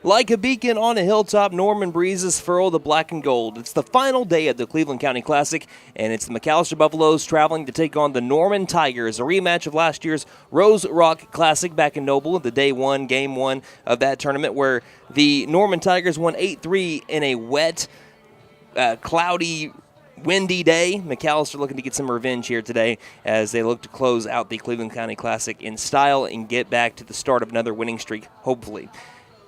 Like a beacon on a hilltop, Norman breezes furrow the black and gold. It's the final day of the Cleveland County Classic, and it's the McAlester Buffaloes traveling to take on the Norman Tigers, a rematch of last year's Rose Rock Classic back in Noble, the day one, game one of that tournament, where the Norman Tigers won 8-3 in a wet, cloudy, windy day. McAlester looking to get some revenge here today as they look to close out the Cleveland County Classic in style and get back to the start of another winning streak, hopefully.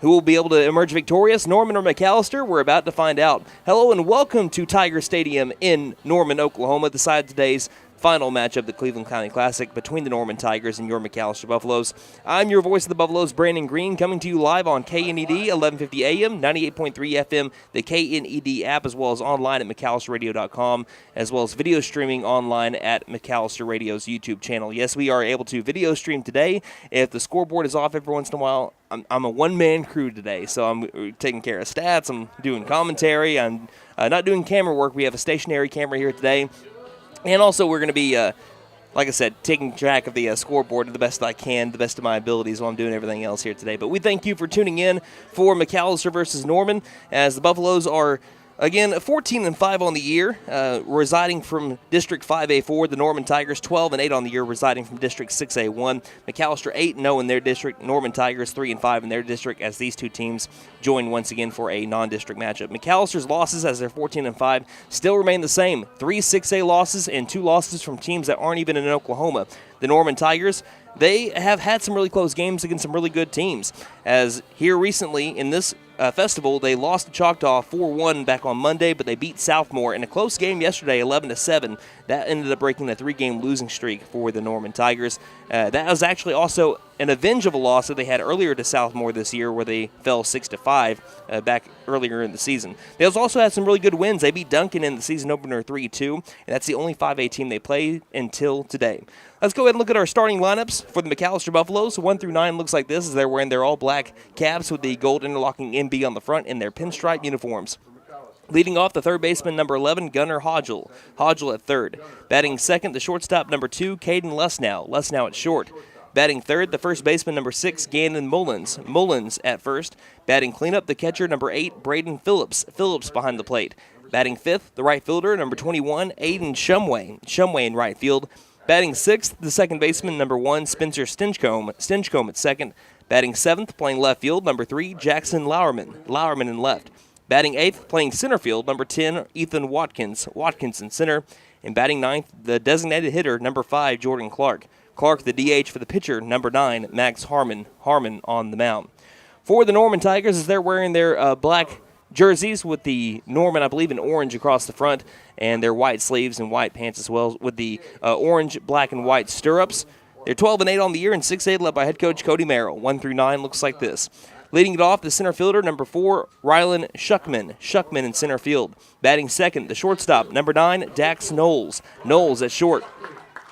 Who will be able to emerge victorious, Norman or McAlester? We're about to find out. Hello and welcome to Tiger Stadium in Norman, Oklahoma, the side of today's final match of the Cleveland County Classic between the Norman Tigers and your McAlester Buffaloes. I'm your voice of the Buffaloes, Brandon Green, coming to you live on KNED, 1150 AM, 98.3 FM, the KNED app, as well as online at McAlsterRadio.com, as well as video streaming online at McAlester Radio's YouTube channel. Yes, we are able to video stream today. If the scoreboard is off every once in a while, I'm a one-man crew today, so I'm taking care of stats, I'm doing commentary, I'm not doing camera work. We have a stationary camera here today. And also, we're going to be, like I said, taking track of the scoreboard to the best I can, the best of my abilities while I'm doing everything else here today. But we thank you for tuning in for McAlester versus Norman, as the Buffaloes are, again, 14-5 on the year, residing from District 5A4. The Norman Tigers 12-8 on the year, residing from District 6A1. McAlester 8-0 in their district. Norman Tigers 3-5 in their district, as these two teams join once again for a non-district matchup. McAllister's losses, as they're 14-5, still remain the same: 3 6A losses and 2 losses from teams that aren't even in Oklahoma. The Norman Tigers, they have had some really close games against some really good teams, as here recently in this festival, they lost to Choctaw 4-1 back on Monday, but they beat Southmore in a close game yesterday, 11-7. That ended up breaking a 3-game losing streak for the Norman Tigers. That was actually also an avenge of a loss that they had earlier to Southmore this year, where they fell 6-5 back earlier in the season. They also had some really good wins. They beat Duncan in the season opener 3-2, and that's the only 5A team they played until today. Let's go ahead and look at our starting lineups for the McAlester Buffaloes. 1 through 9 looks like this, as they're wearing their all-black caps with the gold interlocking MB on the front in their pinstripe uniforms. Leading off, the third baseman, number 11, Gunnar Hodgel. Hodgel at third. Batting second, the shortstop, number 2, Caden Lesnow. Lesnow at short. Batting third, the first baseman, number 6, Gannon Mullins. Mullins at first. Batting cleanup, the catcher, number 8, Braden Phillips. Phillips behind the plate. Batting fifth, the right fielder, number 21, Aiden Shumway. Shumway in right field. Batting sixth, the second baseman, number 1, Spencer Stinchcomb. Stinchcomb at second. Batting seventh, playing left field, number 3, Jackson Lauerman. Lauerman in left. Batting eighth, playing center field, number 10, Ethan Watkins. Watkins in center. And batting ninth, the designated hitter, number 5, Jordan Clark. Clark, the DH for the pitcher, number 9, Max Harmon. Harmon on the mound. For the Norman Tigers, as they're wearing their black jerseys with the Norman, I believe, in orange across the front, and their white sleeves and white pants as well, with the orange, black, and white stirrups. They're 12-8 on the year, and 6A led by head coach Cody Merrill. 1 through 9 looks like this. Leading it off, the center fielder, number 4, Rylan Shuckman. Shuckman in center field. Batting second, the shortstop, number 9, Dax Knowles. Knowles at short.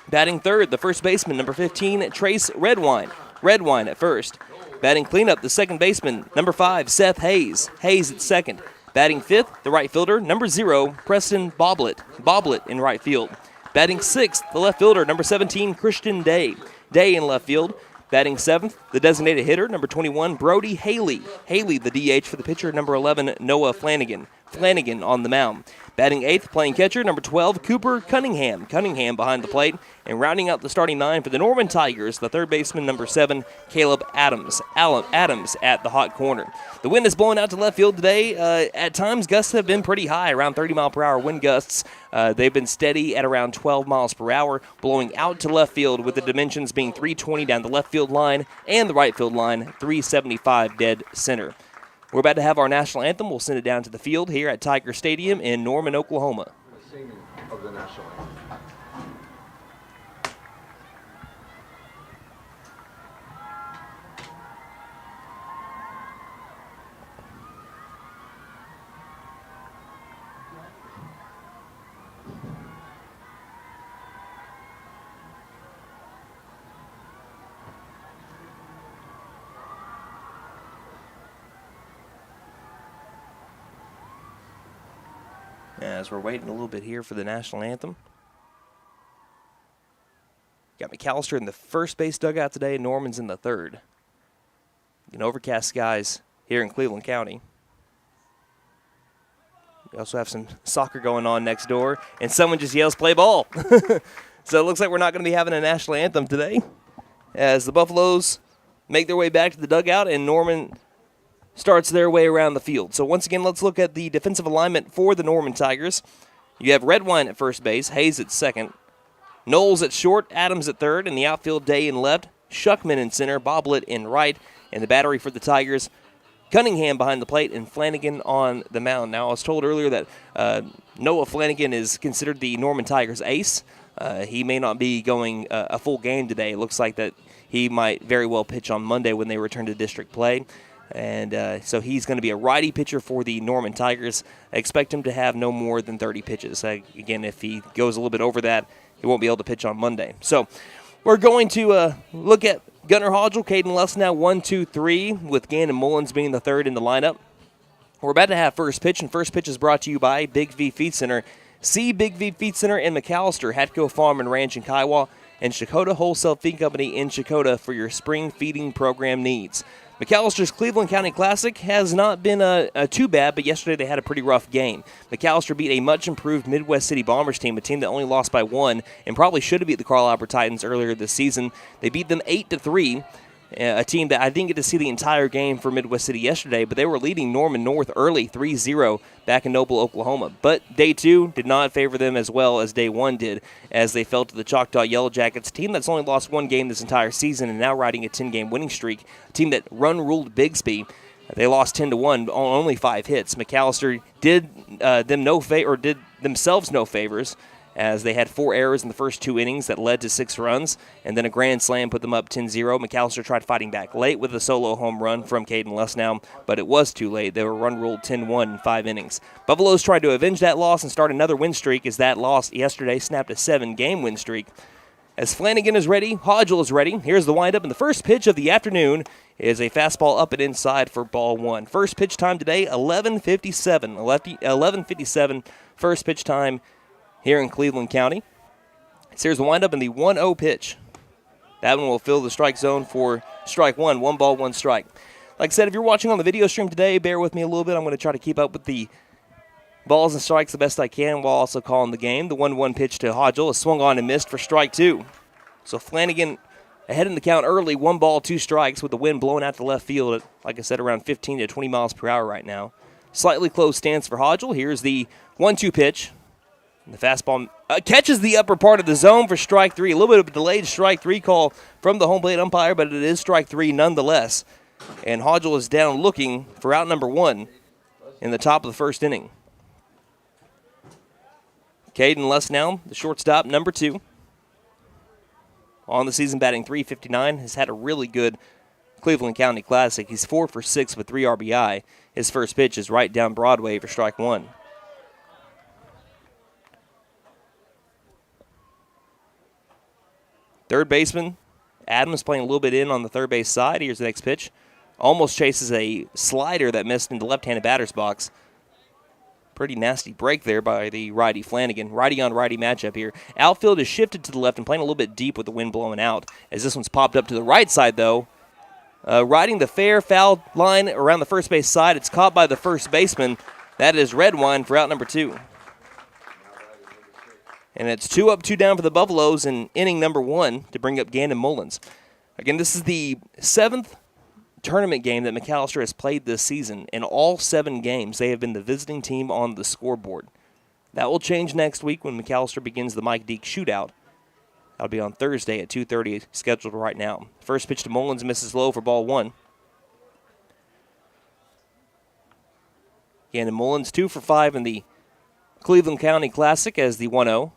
Batting third, the first baseman, number 15, Trace Redwine. Redwine at first. Batting cleanup, the second baseman, number 5, Seth Hayes. Hayes at second. Batting fifth, the right fielder, number 0, Preston Boblet. Boblet in right field. Batting sixth, the left fielder, number 17, Christian Day. Day in left field. Batting seventh, the designated hitter, number 21, Brody Haley. Haley, the DH for the pitcher, number 11, Noah Flanagan. Flanagan on the mound. Batting eighth, playing catcher, number 12, Cooper Cunningham. Cunningham behind the plate. And rounding out the starting 9 for the Norman Tigers, the third baseman, number 7, Caleb Adams. Adams at the hot corner. The wind is blowing out to left field today. At times, gusts have been pretty high, around 30-mile-per-hour wind gusts. They've been steady at around 12 miles per hour, blowing out to left field, with the dimensions being 320 down the left field line and the right field line, 375 dead center. We're about to have our national anthem. We'll send it down to the field here at Tiger Stadium in Norman, Oklahoma. The singing of the national anthem. As we're waiting a little bit here for the national anthem. Got McAlester in the first base dugout today. Norman's in the third. In overcast skies here in Cleveland County. We also have some soccer going on next door, and someone just yells, "Play ball." So it looks like we're not going to be having a national anthem today as the Buffaloes make their way back to the dugout and Norman starts their way around the field. So once again, let's look at the defensive alignment for the Norman Tigers. You have Redwine at first base, Hayes at second, Knowles at short, Adams at third, and the outfield Day in left, Shuckman in center, Boblet in right, and the battery for the Tigers, Cunningham behind the plate, and Flanagan on the mound. Now, I was told earlier that Noah Flanagan is considered the Norman Tigers ace. He may not be going a full game today. It looks like that he might very well pitch on Monday when they return to district play. And so he's going to be a righty pitcher for the Norman Tigers. I expect him to have no more than 30 pitches. Again, if he goes a little bit over that, he won't be able to pitch on Monday. So we're going to look at Gunnar Hodgel, Caden Lesnow, 1, 2, 3, with Gannon Mullins being the third in the lineup. We're about to have first pitch, and first pitch is brought to you by Big V Feed Center. See Big V Feed Center in McAlester, Hatco Farm and Ranch in Kiowa, and Chakota Wholesale Feed Company in Chakota for your spring feeding program needs. McAllister's Cleveland County Classic has not been too bad, but yesterday they had a pretty rough game. McAlester beat a much-improved Midwest City Bombers team, a team that only lost by 1 and probably should have beat the Carl Albert Titans earlier this season. They beat them 8-3, a team that I didn't get to see the entire game for Midwest City yesterday, but they were leading Norman North early 3-0 back in Noble, Oklahoma. But day 2 did not favor them as well as day 1 did, as they fell to the Choctaw Yellow Jackets, a team that's only lost 1 game this entire season and now riding a 10-game winning streak, a team that run-ruled Bigsby. They lost 10-1 on only 5 hits. McAlester did did themselves no favors, as they had 4 errors in the first 2 innings that led to 6 runs, and then a grand slam put them up 10-0. McAlester tried fighting back late with a solo home run from Caden Lesnow, but it was too late. They were run-ruled 10-1 in 5 innings. Buffaloes tried to avenge that loss and start another win streak, as that loss yesterday snapped a 7-game win streak. As Flanagan is ready, Hodgel is ready. Here's the windup, and the first pitch of the afternoon is a fastball up and inside for ball 1. First pitch time today, 11:57. 11:57 first pitch time here in Cleveland County. So here's the windup and the 1-0 pitch. That one will fill the strike zone for strike 1. 1 ball, 1 strike. Like I said, if you're watching on the video stream today, bear with me a little bit. I'm going to try to keep up with the balls and strikes the best I can while also calling the game. The 1-1 pitch to Hodgel is swung on and missed for strike 2. So Flanagan ahead in the count early, 1 ball, 2 strikes with the wind blowing out to left field at, like I said, around 15 to 20 miles per hour right now. Slightly close stance for Hodgel. Here's the 1-2 pitch. The fastball catches the upper part of the zone for strike 3. A little bit of a delayed strike 3 call from the home plate umpire, but it is strike 3 nonetheless. And Hodgel is down looking for out number 1 in the top of the first inning. Caden Lesnow, the shortstop, number 2. On the season, batting .359, has had a really good Cleveland County Classic. He's 4 for 6 with 3 RBI. His first pitch is right down Broadway for strike 1. Third baseman, Adams playing a little bit in on the third base side. Here's the next pitch. Almost chases a slider that missed in the left-handed batter's box. Pretty nasty break there by the righty Flanagan. Righty-on-righty matchup here. Outfield is shifted to the left and playing a little bit deep with the wind blowing out. As this one's popped up to the right side, though. Riding the fair foul line around the first base side. It's caught by the first baseman. That is Redwine for out number 2. And it's 2 up, 2 down for the Buffaloes in inning number 1 to bring up Gannon Mullins. Again, this is the 7th tournament game that McAlester has played this season. In all 7 games, they have been the visiting team on the scoreboard. That will change next week when McAlester begins the Mike Deke shootout. That'll be on Thursday at 2:30, scheduled right now. First pitch to Mullins misses low for ball 1. Gannon Mullins 2 for 5 in the Cleveland County Classic as the 1-0.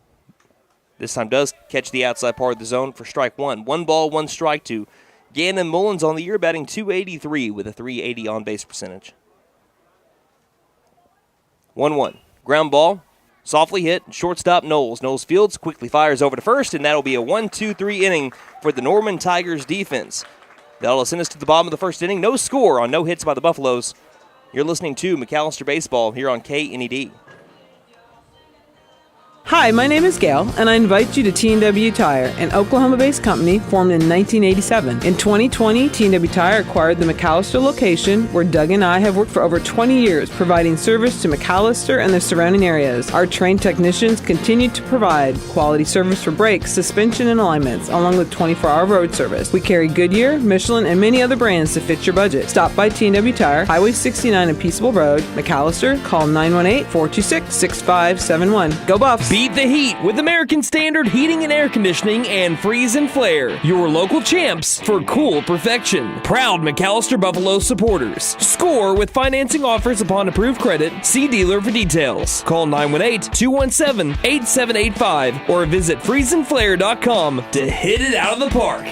This time does catch the outside part of the zone for strike 1. 1 ball, 1 strike to Gannon Mullins on the year, batting .283 with a .380 on-base percentage. 1-1. Ground ball, softly hit, shortstop Knowles. Knowles fields, quickly fires over to first, and that'll be a 1-2-3 inning for the Norman Tigers defense. That'll send us to the bottom of the first inning. No score on no hits by the Buffaloes. You're listening to McAlester Baseball here on KNED. Hi, my name is Gail, and I invite you to T&W Tire, an Oklahoma-based company formed in 1987. In 2020, T&W Tire acquired the McAlester location, where Doug and I have worked for over 20 years, providing service to McAlester and the surrounding areas. Our trained technicians continue to provide quality service for brakes, suspension, and alignments, along with 24-hour road service. We carry Goodyear, Michelin, and many other brands to fit your budget. Stop by T&W Tire, Highway 69 and Peaceable Road, McAlester. Call 918-426-6571. Go Buffs! Beat the heat with American Standard Heating and Air Conditioning and Freeze and Flare, your local champs for cool perfection. Proud McAlester Buffalo supporters. Score with financing offers upon approved credit. See dealer for details. Call 918-217-8785 or visit freezeandflare.com to hit it out of the park.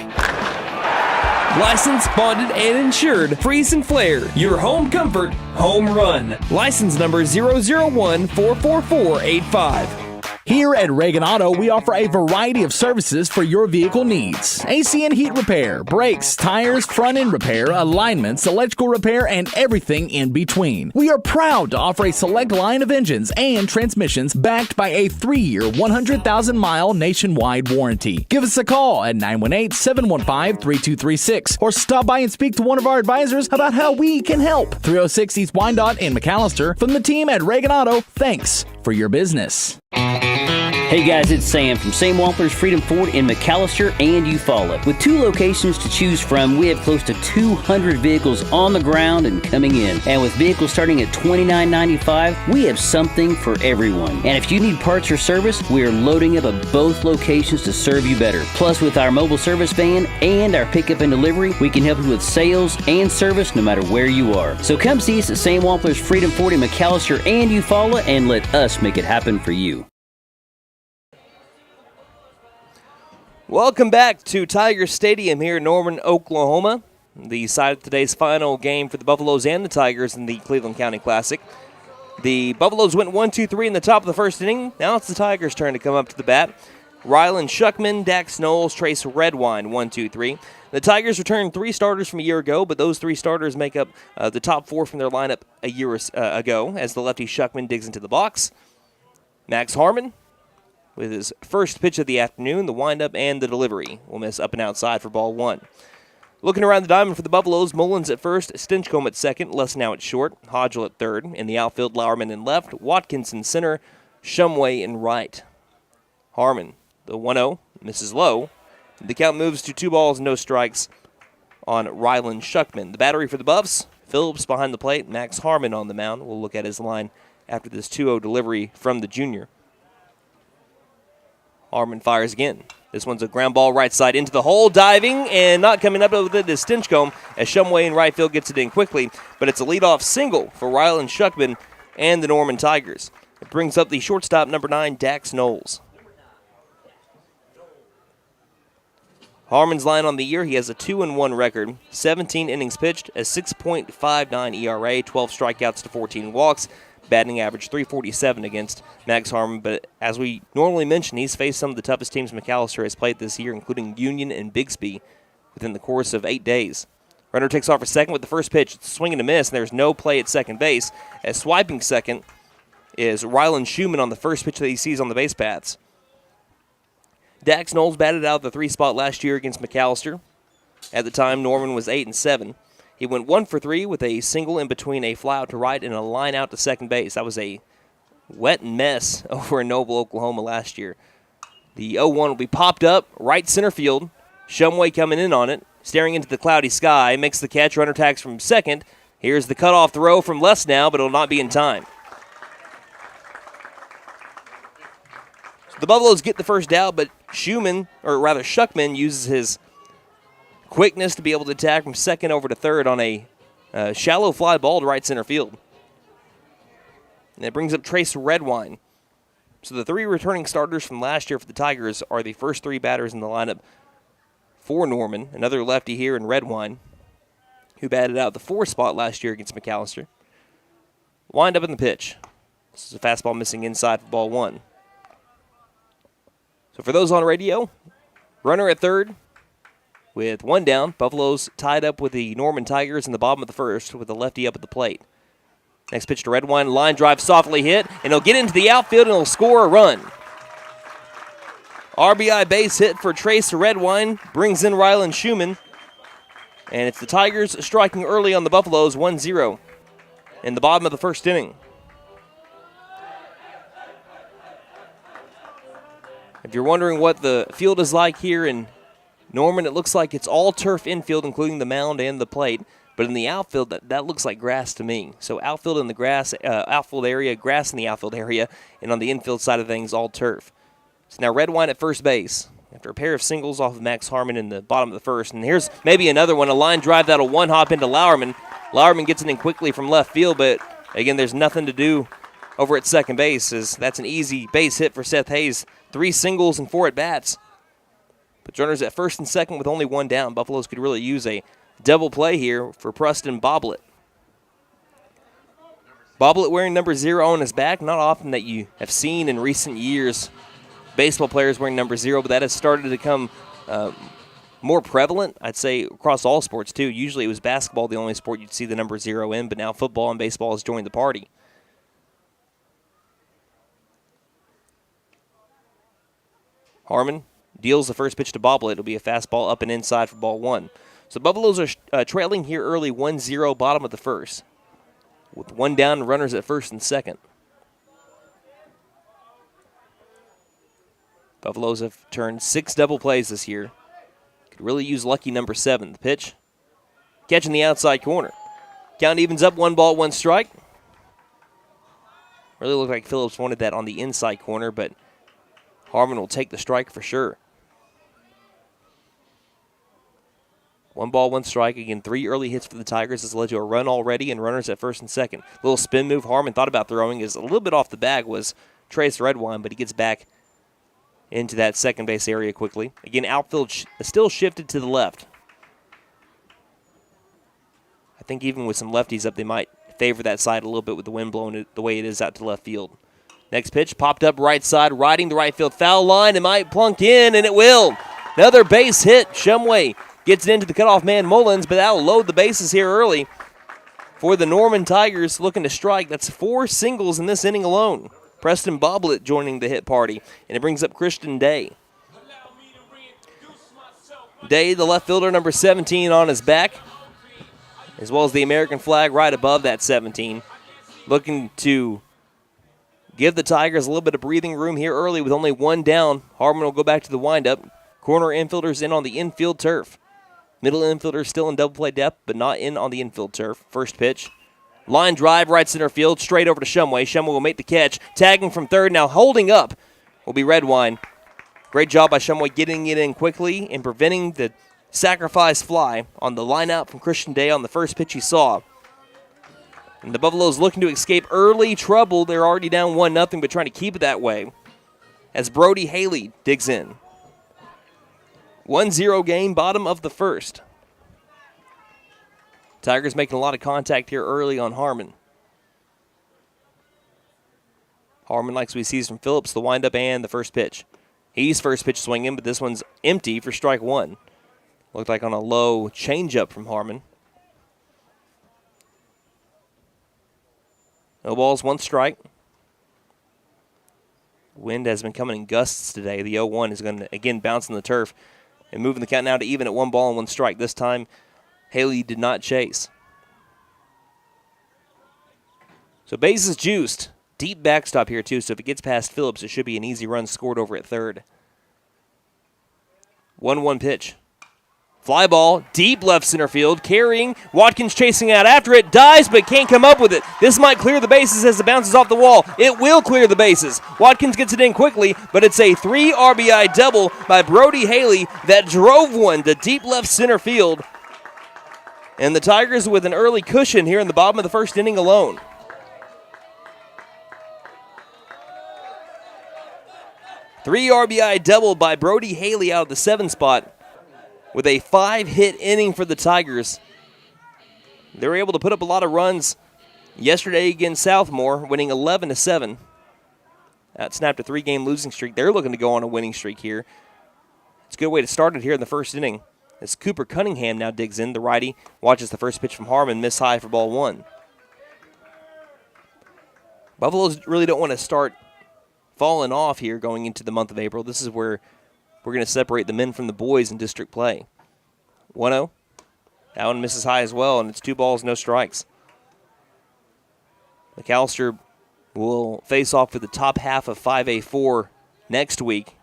Licensed, bonded, and insured. Freeze and Flare, your home comfort, home run. License number 001-44485. Here at Reagan Auto, we offer a variety of services for your vehicle needs. AC and heat repair, brakes, tires, front-end repair, alignments, electrical repair, and everything in between. We are proud to offer a select line of engines and transmissions backed by a 3-year, 100,000-mile nationwide warranty. Give us a call at 918-715-3236 or stop by and speak to one of our advisors about how we can help. 306 East Wyandotte in McAlester. From the team at Reagan Auto, thanks for your business. Hey guys, it's Sam from Sam Wampler's Freedom Ford in McAlester and Eufaula. With 2 locations to choose from, we have close to 200 vehicles on the ground and coming in. And with vehicles starting at $29.95, we have something for everyone. And if you need parts or service, we are loading up at both locations to serve you better. Plus, with our mobile service van and our pickup and delivery, we can help you with sales and service no matter where you are. So come see us at Sam Wampler's Freedom Ford in McAlester and Eufaula and let us make it happen for you. Welcome back to Tiger Stadium here in Norman, Oklahoma. The site of today's final game for the Buffaloes and the Tigers in the Cleveland County Classic. The Buffaloes went 1-2-3 in the top of the first inning. Now it's the Tigers' turn to come up to the bat. Rylan Shuckman, Dax Knowles, Trace Redwine, 1-2-3. The Tigers returned 3 starters from a year ago, but those 3 starters make up the top 4 from their lineup a year ago as the lefty Shuckman digs into the box. Max Harmon, with his first pitch of the afternoon, the windup and the delivery, will miss up and outside for ball 1. Looking around the diamond for the Buffaloes, Mullins at first, Stinchcomb at second, Lesnow at short, Hodgel at third. In the outfield, Lauerman in left, Watkins in center, Shumway in right. Harmon, the 1-0, misses low. The count moves to 2 balls, no strikes on Rylan Shuckman. The battery for the Buffs, Phillips behind the plate, Max Harmon on the mound. We'll look at his line after this 2-0 delivery from the junior. Harmon fires again. This one's a ground ball right side into the hole, diving, and not coming up with it is Stinchcomb as Shumway in right field gets it in quickly, but it's a leadoff single for Rylan Shuckman and the Norman Tigers. It brings up the shortstop, number 9, Dax Knowles. Harmon's line on the year, he has a 2-1 record, 17 innings pitched, a 6.59 ERA, 12 strikeouts to 14 walks, batting average .347 against Max Harmon. But as we normally mention, he's faced some of the toughest teams McAlester has played this year, including Union and Bixby, within the course of 8 days. Runner takes off for second with the first pitch. It's a swing and a miss, and there's no play at second base. As swiping second is Rylan Schumann on the first pitch that he sees on the base paths. Dax Knowles batted out of the 3 spot last year against McAlester. At the time, Norman was 8-7. He went 1 for 3 with a single in between a fly out to right and a line out to second base. That was a wet mess over in Noble, Oklahoma last year. The 0-1 will be popped up, right center field. Shumway coming in on it, staring into the cloudy sky, makes the catch, runner tags from second. Here's the cutoff throw from Lesnow, but it'll not be in time. So the Buffaloes get the first out, but Shuckman uses his quickness to be able to attack from second over to third on a shallow fly ball to right center field. And it brings up Trace Redwine. So the 3 returning starters from last year for the Tigers are the first 3 batters in the lineup for Norman. Another lefty here in Redwine, who batted out the 4 spot last year against McAlester. Wind up in the pitch. This is a fastball missing inside for ball 1. So for those on radio, runner at third with 1 down. Buffaloes tied up with the Norman Tigers in the bottom of the first with the lefty up at the plate. Next pitch to Redwine, line drive softly hit, and he'll get into the outfield and he'll score a run. RBI base hit for Trace Redwine, brings in Rylan Schumann. And it's the Tigers striking early on the Buffaloes, 1-0 in the bottom of the first inning. If you're wondering what the field is like here in Norman, it looks like it's all turf infield, including the mound and the plate. But in the outfield, that looks like grass to me. So outfield in the grass, outfield area, grass in the outfield area, and on the infield side of things, all turf. So now Redwine at first base after a pair of singles off of Max Harmon in the bottom of the first. And here's maybe another one, a line drive that'll one-hop into Lauerman. Lauerman gets it in quickly from left field, but again, there's nothing to do over at second base, as that's an easy base hit for Seth Hayes. 3 singles and 4 at-bats. But runners at first and second with only 1 down. Buffaloes could really use a double play here for Preston Boblet. Boblet wearing number 0 on his back. Not often that you have seen in recent years baseball players wearing number 0, but that has started to become more prevalent, I'd say, across all sports, too. Usually it was basketball, the only sport you'd see the number 0 in, but now football and baseball has joined the party. Harmon deals the first pitch to Boblet. It'll be a fastball up and inside for ball 1. So Buffaloes are trailing here early, 1-0, bottom of the first, with 1 down and runners at first and second. Buffaloes have turned 6 double plays this year. Could really use lucky number 7. The pitch, catching the outside corner. Count evens up, 1 ball, 1 strike. Really looked like Phillips wanted that on the inside corner, but Harmon will take the strike for sure. 1 ball, 1 strike. Again, 3 early hits for the Tigers has led to a run already and runners at first and second. Little spin move Harmon thought about throwing is a little bit off the bag was Trace Redwine, but he gets back into that second base area quickly. Again, outfield still shifted to the left. I think even with some lefties up, they might favor that side a little bit with the wind blowing it the way it is out to left field. Next pitch, popped up right side, riding the right field foul line. It might plunk in, and it will. Another base hit. Shumway gets it into the cutoff man Mullins, but that'll load the bases here early for the Norman Tigers looking to strike. That's 4 singles in this inning alone. Preston Boblet joining the hit party, and it brings up Christian Day. Day, the left fielder, number 17 on his back, as well as the American flag right above that 17. Looking to give the Tigers a little bit of breathing room here early with only 1 down. Harmon will go back to the windup. Corner infielders in on the infield turf. Middle infielders still in double play depth, but not in on the infield turf. First pitch. Line drive, right center field, straight over to Shumway. Shumway will make the catch. Tagging from third, now holding up will be Redwine. Great job by Shumway getting it in quickly and preventing the sacrifice fly on the line out from Christian Day on the first pitch he saw. And the Buffaloes looking to escape early trouble. They're already down 1-0, but trying to keep it that way as Brody Haley digs in. 1-0 game, bottom of the first. Tigers making a lot of contact here early on Harmon. Harmon likes what he sees from Phillips, the windup and the first pitch. He's first pitch swinging, but this one's empty for strike 1. Looked like on a low changeup from Harmon. No balls, 1 strike. Wind has been coming in gusts today. The 0-1 is going to, again, bounce on the turf and moving the count now to even at 1 ball and 1 strike. This time, Haley did not chase. So bases juiced. Deep backstop here, too, so if it gets past Phillips, it should be an easy run scored over at third. 1-1 pitch. Fly ball, deep left center field, carrying. Watkins chasing out after it, dives but can't come up with it. This might clear the bases as it bounces off the wall. It will clear the bases. Watkins gets it in quickly, but it's a 3 RBI double by Brody Haley that drove one to deep left center field. And the Tigers with an early cushion here in the bottom of the first inning alone. Three RBI double by Brody Haley out of the 7 spot with a 5-hit inning for the Tigers. They were able to put up a lot of runs yesterday against Southmore, winning 11-7. That snapped a 3-game losing streak. They're looking to go on a winning streak here. It's a good way to start it here in the first inning. As Cooper Cunningham now digs in, the righty watches the first pitch from Harmon, miss high for ball 1. Buffaloes really don't want to start falling off here going into the month of April. This is where we're going to separate the men from the boys in district play. 1-0. That one misses high as well, and it's 2 balls, no strikes. McAlester will face off with the top half of 5A4 next week.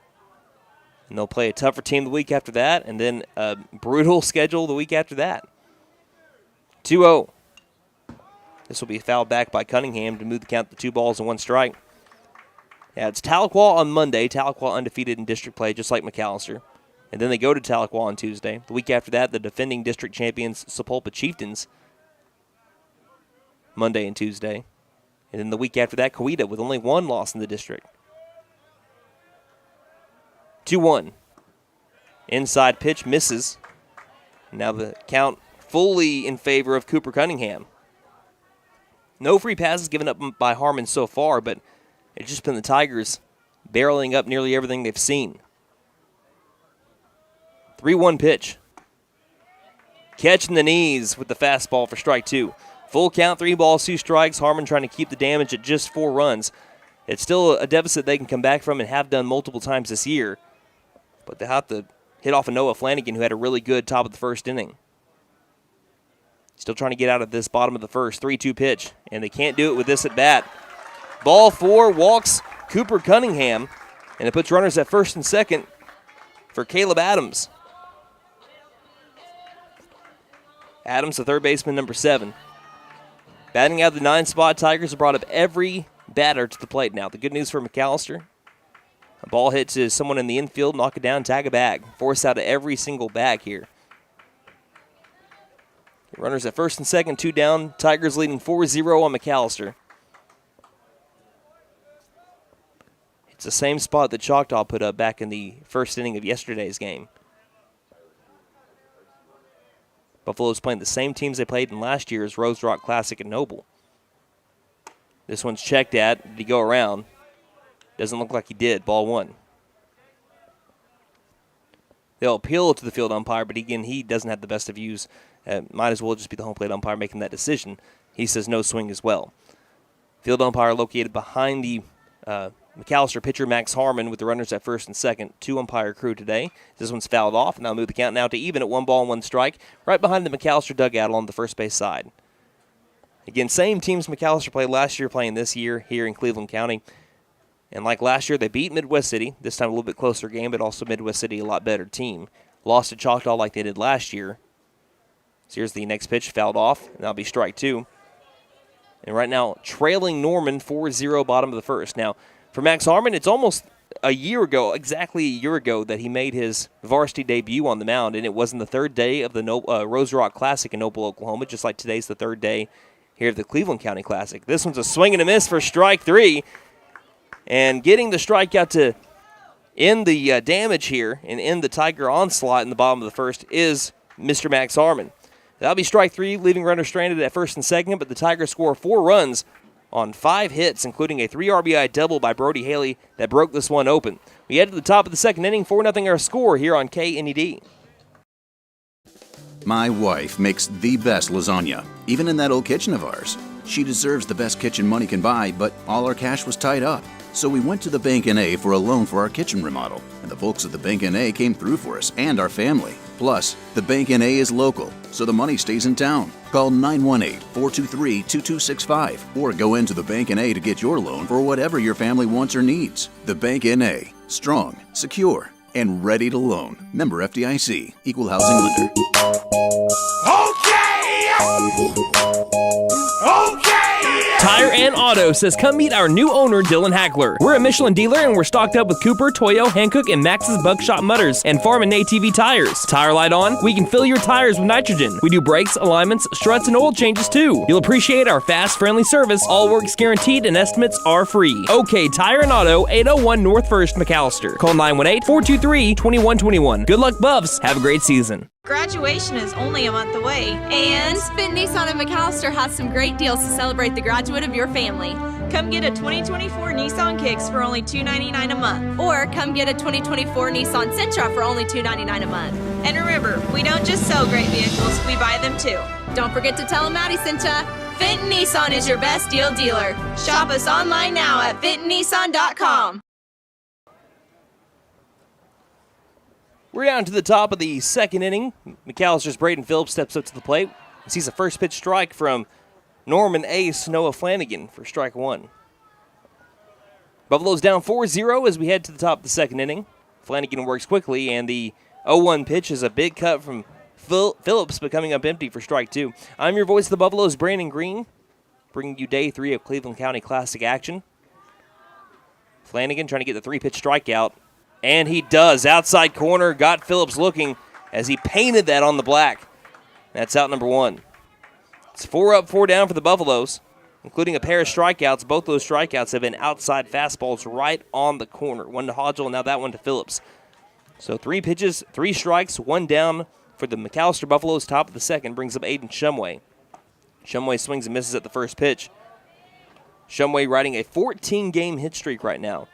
And they'll play a tougher team the week after that, and then a brutal schedule the week after that. 2-0. This will be fouled back by Cunningham to move the count to 2 balls and 1 strike. Yeah, it's Tahlequah on Monday. Tahlequah undefeated in district play, just like McAlester. And then they go to Tahlequah on Tuesday. The week after that, the defending district champions, Sapulpa Chieftains, Monday and Tuesday. And then the week after that, Coweta with only 1 loss in the district. 2-1. Inside pitch misses. Now the count fully in favor of Cooper Cunningham. No free passes given up by Harmon so far, but it's just been the Tigers barreling up nearly everything they've seen. 3-1 pitch. Catching the knees with the fastball for strike 2. Full count, 3 balls, 2 strikes. Harmon trying to keep the damage at just 4 runs. It's still a deficit they can come back from and have done multiple times this year. But they have to hit off of Noah Flanagan, who had a really good top of the first inning. Still trying to get out of this bottom of the first. 3-2 pitch, and they can't do it with this at bat. Ball 4, walks Cooper Cunningham, and it puts runners at first and second for Caleb Adams. Adams, the third baseman, number 7. Batting out of the 9 spot, Tigers have brought up every batter to the plate now. The good news for McAlester, a ball hit to someone in the infield, knock it down, tag a bag. Force out of every single bag here. Runners at first and second, 2 down. Tigers leading 4-0 on McAlester. It's the same spot that Choctaw put up back in the first inning of yesterday's game. Buffalo's playing the same teams they played in last year's Rose Rock Classic at Noble. This one's checked at. Did he go around? Doesn't look like he did. Ball 1. They'll appeal to the field umpire, but again, he doesn't have the best of views. Might as well just be the home plate umpire making that decision. He says no swing as well. Field umpire located behind the McAlester pitcher, Max Harmon, with the runners at first and second. 2 umpire crew today. This one's fouled off, and they'll move the count now to even at 1 ball and 1 strike, right behind the McAlester dugout on the first base side. Again, same teams McAlester played last year playing this year here in Cleveland County. And like last year, they beat Midwest City. This time a little bit closer game, but also Midwest City, a lot better team. Lost to Choctaw like they did last year. So here's the next pitch, fouled off, and that'll be strike 2. And right now, trailing Norman 4-0 bottom of the first. Now, for Max Harmon, it's almost a year ago, exactly a year ago, that he made his varsity debut on the mound, and it was in the 3rd day of the Rose Rock Classic in Noble, Oklahoma, just like today's the 3rd day here at the Cleveland County Classic. This one's a swing and a miss for strike 3, and getting the strikeout to end the damage here and end the Tiger onslaught in the bottom of the first is Mr. Max Harmon. That'll be strike 3, leaving runners stranded at first and second, but the Tigers score 4 runs on 5 hits, including a 3 RBI double by Brody Haley that broke this one open. We head to the top of the second inning, 4-0 our score here on KNED. My wife makes the best lasagna, even in that old kitchen of ours. She deserves the best kitchen money can buy, but all our cash was tied up. So we went to the Bank N.A. for a loan for our kitchen remodel, and the folks at the Bank N.A. came through for us and our family. Plus, the Bank N.A. is local, so the money stays in town. Call 918-423-2265 or go into the Bank N.A. to get your loan for whatever your family wants or needs. The Bank N.A. Strong, secure, and ready to loan. Member FDIC. Equal housing lender. Tire and Auto says come meet our new owner, Dylan Hackler. We're a Michelin dealer and we're stocked up with Cooper, Toyo, Hankook, and Max's Buckshot Mutters and Farm and ATV tires. Tire light on, we can fill your tires with nitrogen. We do brakes, alignments, struts, and oil changes too. You'll appreciate our fast, friendly service. All work's guaranteed and estimates are free. OK Tire and Auto, 801 North 1st, McAlester. Call 918-423-2121. Good luck, Buffs. Have a great season. Graduation is only a month away, And Finn Nissan of McAlester has some great deals to celebrate the graduate of your family. come get a 2024 Nissan Kicks for only $299 a month. Or come get a 2024 Nissan Sentra for only $299 a month. And remember, we don't just sell great vehicles, we buy them too. Don't forget to tell them Maddie sent ya. Fenton Nissan is your best deal dealer. Shop us online now at fentonnissan.com. We're down to the top of the second inning. McAllister's Braden Phillips steps up to the plate. He sees a first pitch strike from Norman ace Noah Flanagan for strike one. Buffalo's down 4-0 as we head to the top of the second inning. Flanagan works quickly, and the 0-1 pitch is a big cut from Phillips, but coming up empty for strike two. I'm your voice of the Buffaloes, Brandon Green, bringing you day 3 of Cleveland County Classic action. Flanagan trying to get the 3-pitch strikeout, and he does. Outside corner, got Phillips looking as he painted that on the black. That's out number 1. It's 4 up, 4 down for the Buffaloes, including a pair of strikeouts. Both those strikeouts have been outside fastballs right on the corner. One to Hodgel, now that one to Phillips. So 3 pitches, 3 strikes, 1 down for the McAlester Buffaloes. Top of the second brings up Aiden Shumway. Shumway swings and misses at the first pitch. Shumway riding a 14-game hit streak right now,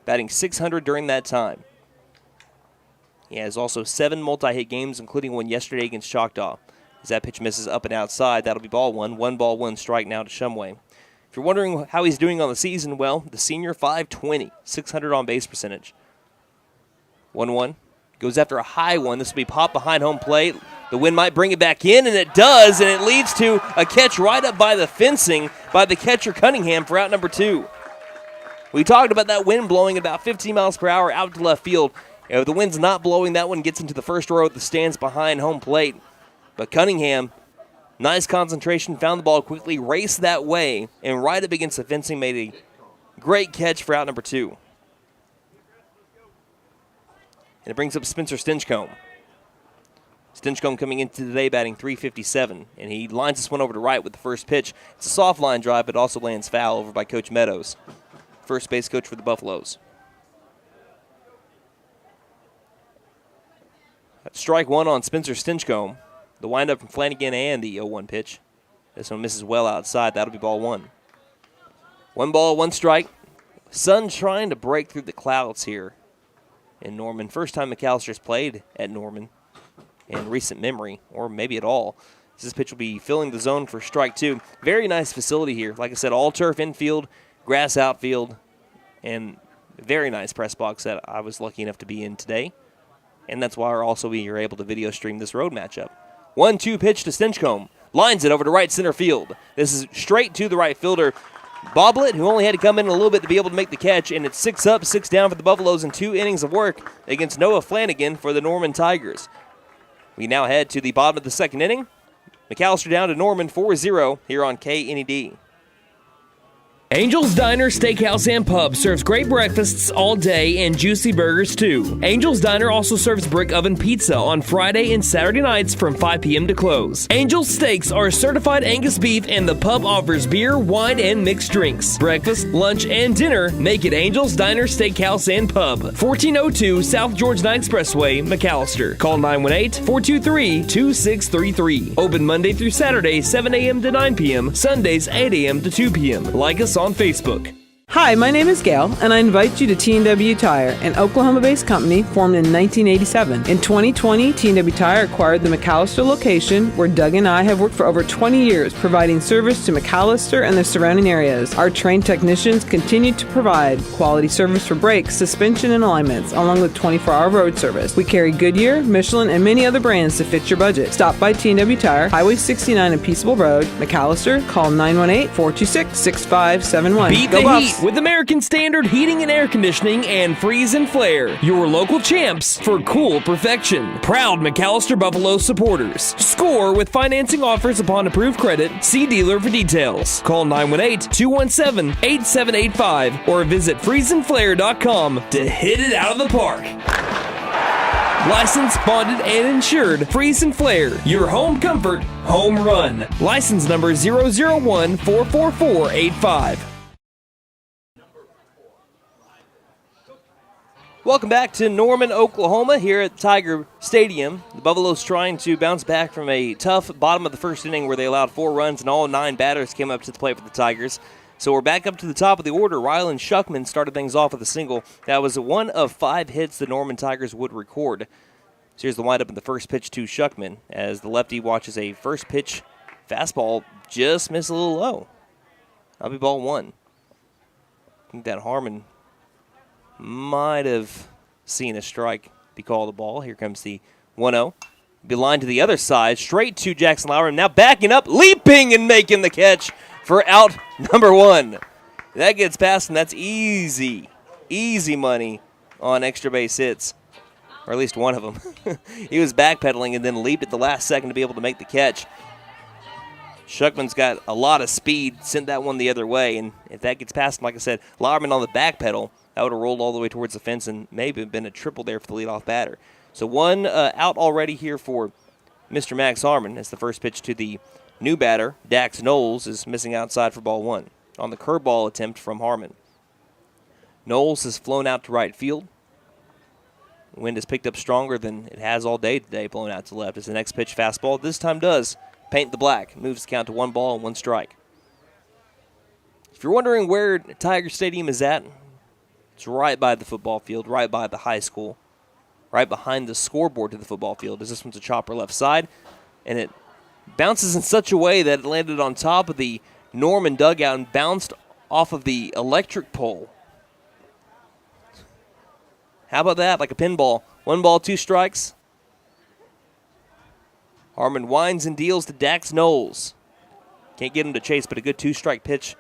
batting .600 during that time. He has also 7 multi-hit games, including one yesterday against Choctaw. As that pitch misses up and outside, that'll be ball 1. 1 ball, 1 strike now to Shumway. If you're wondering how he's doing on the season, well, the senior .520, 600 on base percentage. 1-1. Goes after a high one. This will be popped behind home plate. The wind might bring it back in, and it does, and it leads to a catch right up by the fencing by the catcher Cunningham for out number 2. We talked about that wind blowing at about 15 miles per hour out to left field. If the wind's not blowing, that one gets into the first row of the stands behind home plate. But Cunningham, nice concentration, found the ball quickly, raced that way, and right up against the fencing made a great catch for out number 2. And it brings up Spencer Stinchcomb. Stinchcomb coming into today batting .357, and he lines this one over to right with the first pitch. It's a soft line drive, but also lands foul over by Coach Meadows, first base coach for the Buffaloes. That's strike 1 on Spencer Stinchcomb. The windup from Flanagan and the 0-1 pitch. This one misses well outside. That'll be ball 1. 1 ball, 1 strike. Sun trying to break through the clouds here in Norman. First time McAllister's played at Norman in recent memory, or maybe at all. This pitch will be filling the zone for strike 2. Very nice facility here. Like I said, all turf infield, grass outfield, and very nice press box that I was lucky enough to be in today. And that's why we are able to video stream this road matchup. 1-2 pitch to Stinchcomb. Lines it over to right center field. This is straight to the right fielder, Boblet, who only had to come in a little bit to be able to make the catch, and it's 6 up, 6 down for the Buffaloes in 2 innings of work against Noah Flanagan for the Norman Tigers. We now head to the bottom of the second inning. McAllister down to Norman 4-0 here on KNED. Angel's Diner, Steakhouse, and Pub serves great breakfasts all day and juicy burgers too. Angel's Diner also serves brick oven pizza on Friday and Saturday nights from 5 p.m. to close. Angel's Steaks are certified Angus beef, and the pub offers beer, wine, and mixed drinks. Breakfast, lunch, and dinner make it Angel's Diner, Steakhouse, and Pub. 1402 South George Knight Expressway, McAllister. Call 918-423-2633. Open Monday through Saturday, 7 a.m. to 9 p.m. Sundays, 8 a.m. to 2 p.m. Like us on Facebook. Hi, my name is Gail, and I invite you to T&W Tire, an Oklahoma-based company formed in 1987. In 2020, T&W Tire acquired the McAlester location, where Doug and I have worked for over 20 years, providing service to McAlester and the surrounding areas. Our trained technicians continue to provide quality service for brakes, suspension, and alignments, along with 24-hour road service. We carry Goodyear, Michelin, and many other brands to fit your budget. Stop by T&W Tire, Highway 69 and Peaceable Road, McAlester. Call 918-426-6571. Beat the heat with American Standard Heating and Air Conditioning and Freeze and Flare, your local champs for cool perfection. Proud McAlester Buffalo supporters. Score with financing offers upon approved credit. See dealer for details. Call 918-217-8785 or visit freezeandflare.com to hit it out of the park. Licensed, bonded, and insured. Freeze and Flare, your home comfort, home run. License number 001-44485. Welcome back to Norman, Oklahoma, here at Tiger Stadium. The Buffaloes trying to bounce back from a tough bottom of the first inning where they allowed 4 runs and all 9 batters came up to the plate for the Tigers. So we're back up to the top of the order. Rylan Shuckman started things off with a single. That was one of 5 hits the Norman Tigers would record. So here's the windup in the first pitch to Shuckman as the lefty watches a first pitch fastball just miss a little low. That'll be ball 1. I think that Harmon might have seen a strike be called a ball. Here comes the 1-0. Be lined to the other side, straight to Jackson Lowry. Now backing up, leaping and making the catch for out number 1. That gets past him. That's easy money on extra base hits, or at least one of them. He was backpedaling and then leaped at the last second to be able to make the catch. Shuckman's got a lot of speed, sent that one the other way, and if that gets past him, like I said, Lauerman on the back pedal, that would have rolled all the way towards the fence and maybe been a triple there for the leadoff batter. So one out already here for Mr. Max Harmon as the first pitch to the new batter, Dax Knowles, is missing outside for ball 1 on the curveball attempt from Harmon. Knowles has flown out to right field. The wind has picked up stronger than it has all day today, blowing out to left as the next pitch fastball this time does paint the black, moves the count to 1 ball and 1 strike. If you're wondering where Tiger Stadium is at, it's right by the football field, right by the high school, right behind the scoreboard to the football field, as this one's a chopper left side, and it bounces in such a way that it landed on top of the Norman dugout and bounced off of the electric pole. How about that? Like a pinball. 1 ball, 2 strikes. Harmon winds and deals to Dax Knowles. Can't get him to chase, but a good 2-strike pitch.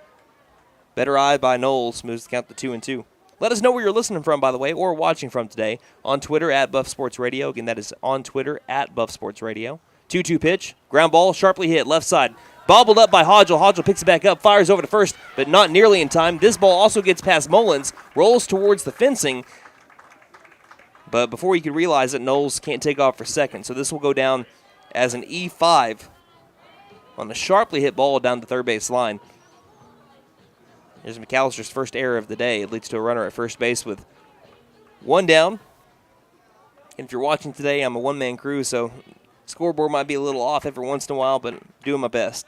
Better eye by Knowles. Moves the count to 2-2. Let us know where you're listening from, by the way, or watching from today. On Twitter, at Buff Sports Radio. Again, that is on Twitter, at Buff Sports Radio. 2-2 pitch. Ground ball, sharply hit, left side. Bobbled up by Hodgel. Hodgel picks it back up, fires over to first, but not nearly in time. This ball also gets past Mullins, rolls towards the fencing. But before he could realize it, Knowles can't take off for second. So this will go down as an E5 on a sharply hit ball down the third base line. There's McAllister's first error of the day. It leads to a runner at first base with 1 down. And if you're watching today, I'm a one-man crew, so scoreboard might be a little off every once in a while, but doing my best.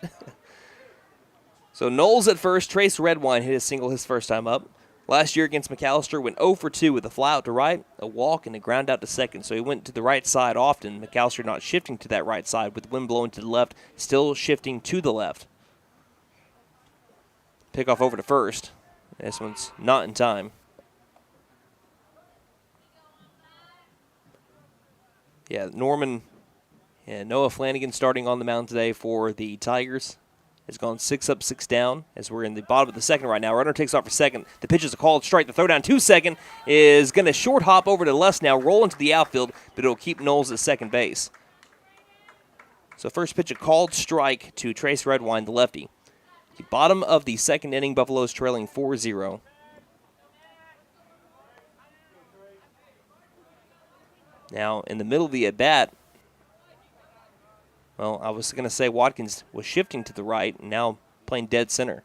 So Knowles at first. Trace Redwine hit a single his first time up. Last year against McAllister, went 0 for 2 with a fly out to right, a walk, and a ground out to second. So he went to the right side often. McAllister not shifting to that right side with the wind blowing to the left, still shifting to the left. Pickoff over to first. This one's not in time. Yeah, Norman and Noah Flanagan starting on the mound today for the Tigers. Has gone 6 up, 6 down as we're in the bottom of the second right now. Runner takes off for second. The pitch is a called strike. The throw down to second is going to short hop over to left now, roll into the outfield, but it'll keep Knowles at second base. So first pitch, a called strike to Trace Redwine, the lefty. The bottom of the second inning, Buffalo's trailing 4-0. Now, in the middle of the at-bat, well, I was going to say Watkins was shifting to the right and now playing dead center.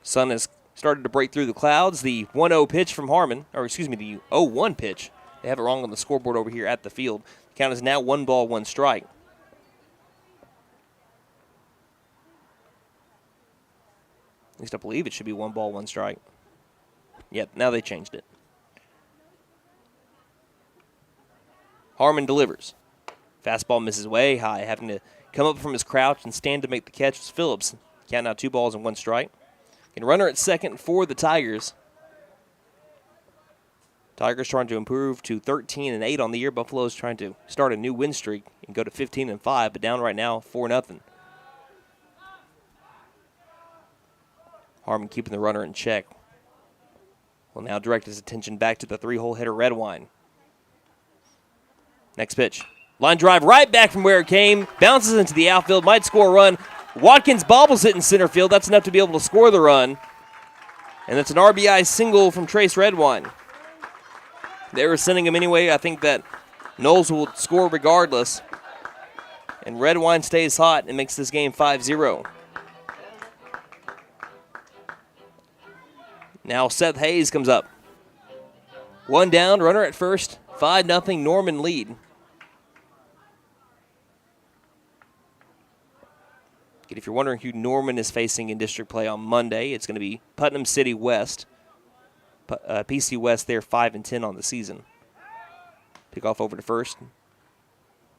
Sun has started to break through the clouds. The 1-0 pitch from Harmon, or excuse me, the 0-1 pitch. They have it wrong on the scoreboard over here at the field. The count is now 1 ball, 1 strike. At least I believe it should be 1 ball, 1 strike. Yep, now they changed it. Harmon delivers. Fastball misses way high, having to come up from his crouch and stand to make the catch was Phillips. Count now 2 balls and 1 strike. And runner at second for the Tigers. Tigers trying to improve to 13-8 on the year. Buffalo's trying to start a new win streak and go to 15-5, but down right now 4-0. Harmon keeping the runner in check. Will now direct his attention back to the 3-hole hitter Redwine. Next pitch. Line drive right back from where it came. Bounces into the outfield. Might score a run. Watkins bobbles it in center field. That's enough to be able to score the run. And that's an RBI single from Trace Redwine. They were sending him anyway. I think that Knowles will score regardless. And Redwine stays hot and makes this game 5-0. Now Seth Hayes comes up. 1 down, runner at first. 5-0 Norman lead. If you're wondering who Norman is facing in district play on Monday, it's going to be Putnam City West. PC West, they're 5-10 on the season. Pick off over to first.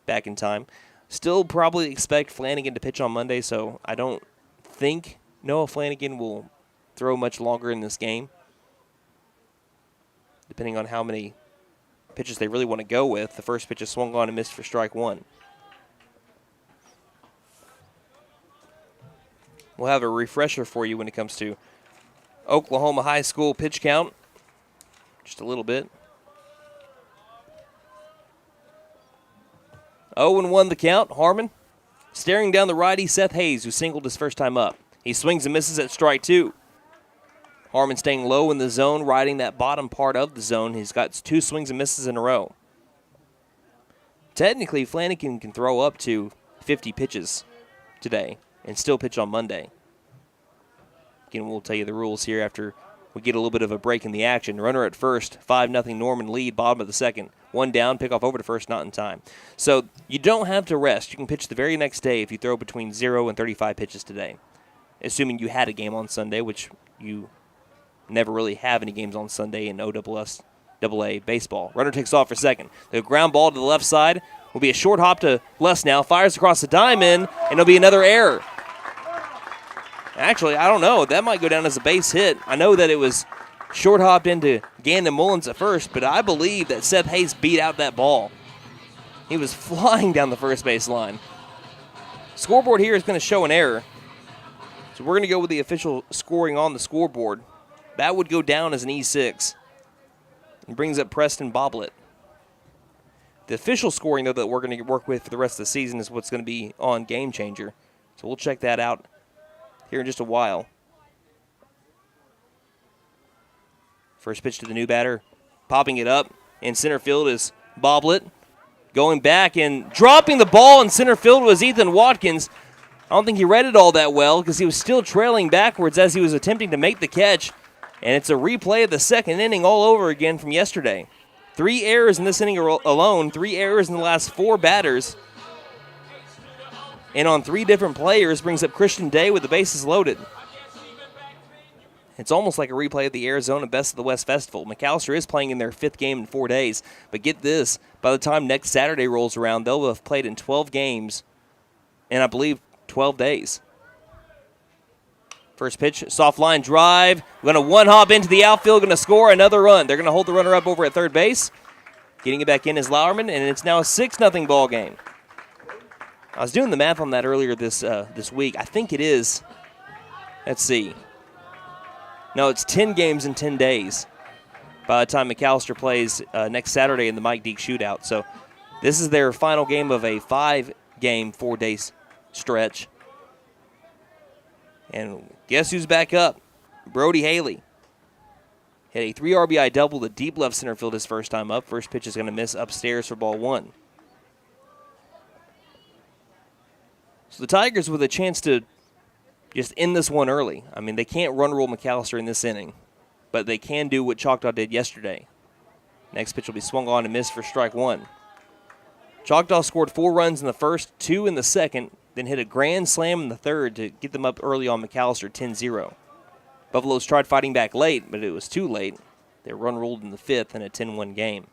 Back in time. Still probably expect Flanagan to pitch on Monday, so I don't think Noah Flanagan will throw much longer in this game. depending on how many pitches they really want to go with. The first pitch is swung on and missed for strike one. We'll have a refresher for you when it comes to Oklahoma High School pitch count. Just a little bit. 0-1 the count. Harmon staring down the righty Seth Hayes, who singled his first time up. He swings and misses at strike two. Harmon staying low in the zone, riding that bottom part of the zone. He's got 2 swings and misses in a row. Technically, Flanagan can throw up to 50 pitches today and still pitch on Monday. Again, we'll tell you the rules here after we get a little bit of a break in the action. Runner at first, 5-0 Norman lead, bottom of the second. 1 down, pick off over to first, not in time. So you don't have to rest. You can pitch the very next day if you throw between 0 and 35 pitches today, assuming you had a game on Sunday, which you never really have any games on Sunday in OSSAA baseball. Runner takes off for second. The ground ball to the left side will be a short hop to Les now. Fires across the diamond, and it'll be another error. Actually, I don't know. That might go down as a base hit. I know that it was short hopped into Gandon Mullins at first, but I believe that Seth Hayes beat out that ball. He was flying down the first base line. Scoreboard here is going to show an error. So we're going to go with the official scoring on the scoreboard. That would go down as an E6. And brings up Preston Boblet. The official scoring, though, that we're going to work with for the rest of the season is what's going to be on Game Changer. So we'll check that out here in just a while. First pitch to the new batter. Popping it up in center field is Boblet. Going back and dropping the ball in center field was Ethan Watkins. I don't think he read it all that well because he was still trailing backwards as he was attempting to make the catch. And it's a replay of the second inning all over again from yesterday. 3 errors in this inning alone, 3 errors in the last 4 batters. And on 3 different players, brings up Christian Day with the bases loaded. It's almost like a replay of the Arizona Best of the West Festival. McAlester is playing in their 5th game in 4 days. But get this, by the time next Saturday rolls around, they'll have played in 12 games and I believe 12 days. First pitch, soft line drive. We're going to one-hop into the outfield, going to score another run. They're going to hold the runner up over at third base. Getting it back in is Lauerman, and it's now a 6-0 ball game. I was doing the math on that earlier this week. I think it is, let's see. No, it's 10 games in 10 days by the time McAlester plays next Saturday in the Mike Deek shootout. So this is their final game of a 5-game, 4-day stretch. And guess who's back up? Brody Haley. Hit a 3 RBI double to deep left center field his first time up. First pitch is going to miss upstairs for ball 1. So the Tigers with a chance to just end this one early. I mean, they can't run rule McAlester in this inning, but they can do what Choctaw did yesterday. Next pitch will be swung on and missed for strike 1. Choctaw scored 4 runs in the first, 2 in the second, then hit a grand slam in the third to get them up early on McAlester 10-0. Buffaloes tried fighting back late, but it was too late. They run ruled in the 5th in a 10-1 game.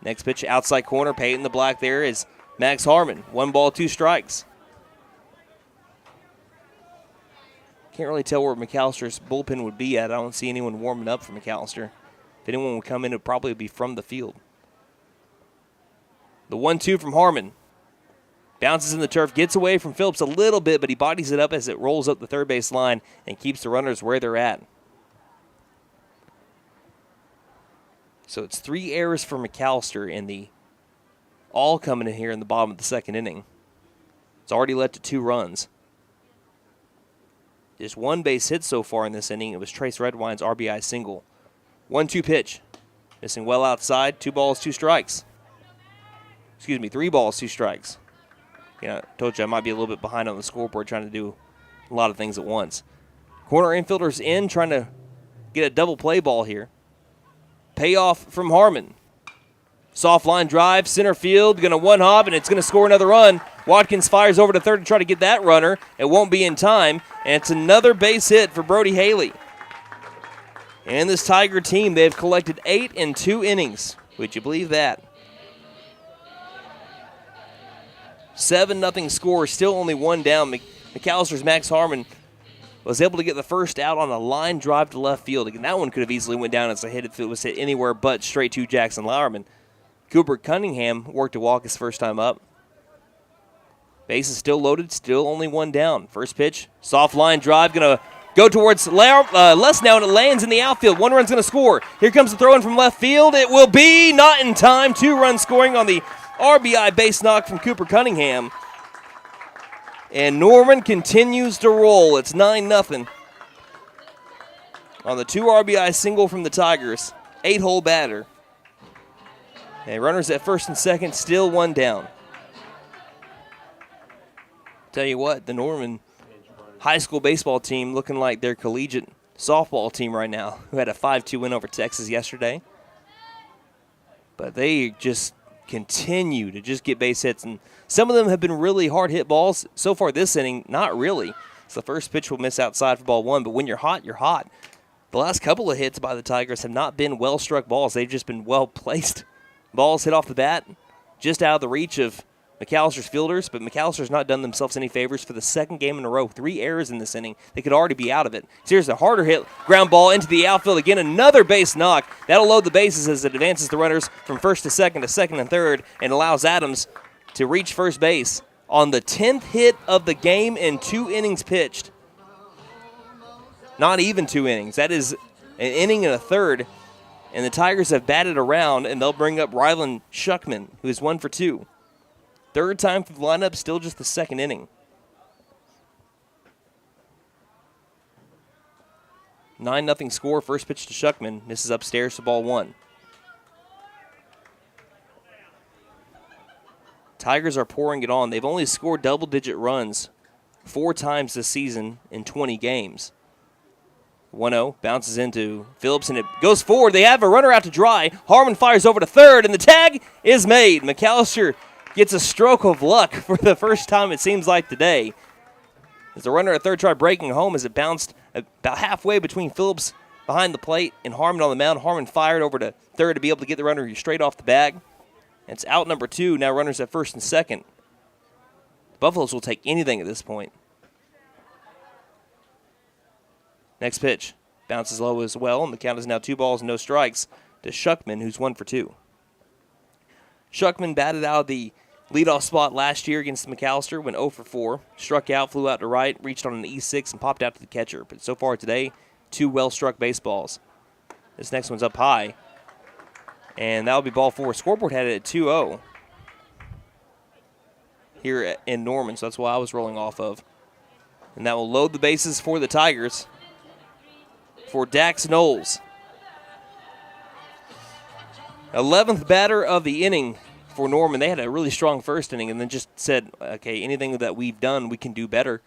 Next pitch, outside corner, painting the black there is Max Harmon. 1 ball, 2 strikes. Can't really tell where McAllister's bullpen would be at. I don't see anyone warming up for McAlester. If anyone would come in, it would probably be from the field. The 1-2 from Harmon. Bounces in the turf, gets away from Phillips a little bit, but he bodies it up as it rolls up the third base line and keeps the runners where they're at. So it's 3 errors for McAlester in the all coming in here in the bottom of the second inning. It's already led to 2 runs. Just 1 base hit so far in this inning. It was Trace Redwine's RBI single. 1-2 pitch. Missing well outside. 2 balls, 2 strikes. 3 balls, 2 strikes. I told you I might be a little bit behind on the scoreboard trying to do a lot of things at once. Corner infielder's in, trying to get a double play ball here. Payoff from Harmon. Soft line drive, center field, going to one-hop, and it's going to score another run. Watkins fires over to third to try to get that runner. It won't be in time, and it's another base hit for Brody Haley. And this Tiger team, they've collected 8 in 2 innings. Would you believe that? 7-0 score, still only 1 down. McAllister's Max Harmon was able to get the first out on a line drive to left field. Again, that one could have easily went down as a hit if it was hit anywhere but straight to Jackson Lauerman. Cooper Cunningham worked a walk his first time up. Base is still loaded, still only one down. First pitch, soft line drive, going to go towards Les now, and it lands in the outfield. One run's going to score. Here comes the throw in from left field. It will be not in time. 2-run scoring on the RBI base knock from Cooper Cunningham. And Norman continues to roll. It's 9-0 on the 2 RBI single from the Tigers. 8-hole batter. And runners at first and second, still one down. Tell you what, the Norman high school baseball team looking like their collegiate softball team right now, who had a 5-2 win over Texas yesterday. But they just continue to just get base hits, and some of them have been really hard hit balls. So far this inning, not really. So the first pitch will miss outside for ball 1, but when you're hot, you're hot. The last couple of hits by the Tigers have not been well-struck balls. They've just been well-placed balls hit off the bat, just out of the reach of McAllister's fielders, but McAllister's not done themselves any favors for the second game in a row. 3 errors in this inning. They could already be out of it. So here's a harder hit, ground ball into the outfield. Again, another base knock. That'll load the bases as it advances the runners from first to second and third, and allows Adams to reach first base on the 10th hit of the game in 2 innings pitched. Not even 2 innings. That is an inning and a third, and the Tigers have batted around, and they'll bring up Rylan Shuckman, who is 1 for 2. Third time for the lineup, still just the second inning. 9-0 score, first pitch to Shuckman. This is upstairs to ball 1. Tigers are pouring it on. They've only scored double-digit runs 4 times this season in 20 games. 1-0, bounces into Phillips, and it goes forward. They have a runner out to dry. Harmon fires over to third, and the tag is made. McAllister gets a stroke of luck for the first time, it seems like, today. As the runner at third tried breaking home as it bounced about halfway between Phillips behind the plate and Harmon on the mound. Harmon fired over to third to be able to get the runner straight off the bag. It's out number 2, now runners at first and second. The Buffaloes will take anything at this point. Next pitch, bounces low as well, and the count is now 2 balls and no strikes to Shuckman, who's 1 for 2. Shuckman batted out of the leadoff spot last year against McAllister, went 0 for 4. Struck out, flew out to right, reached on an E6, and popped out to the catcher. But so far today, 2 well-struck baseballs. This next one's up high, and that'll be ball 4. Scoreboard had it at 2-0 here in Norman, so that's what I was rolling off of. And that will load the bases for the Tigers for Dax Knowles. 11th batter of the inning for Norman. They had a really strong first inning and then just said, okay, anything that we've done, we can do better.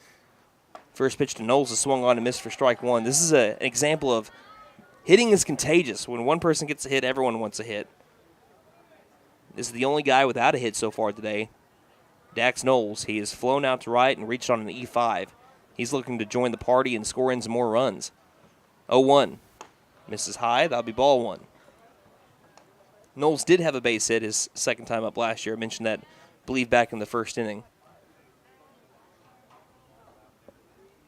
First pitch to Knowles is swung on and missed for strike 1. This is an example of hitting is contagious. When one person gets a hit, everyone wants a hit. This is the only guy without a hit so far today. Dax Knowles. He has flown out to right and reached on an E5. He's looking to join the party and score in some more runs. 0-1. Misses high. That'll be ball 1. Knowles did have a base hit his second time up last year. I mentioned that, I believe, back in the first inning.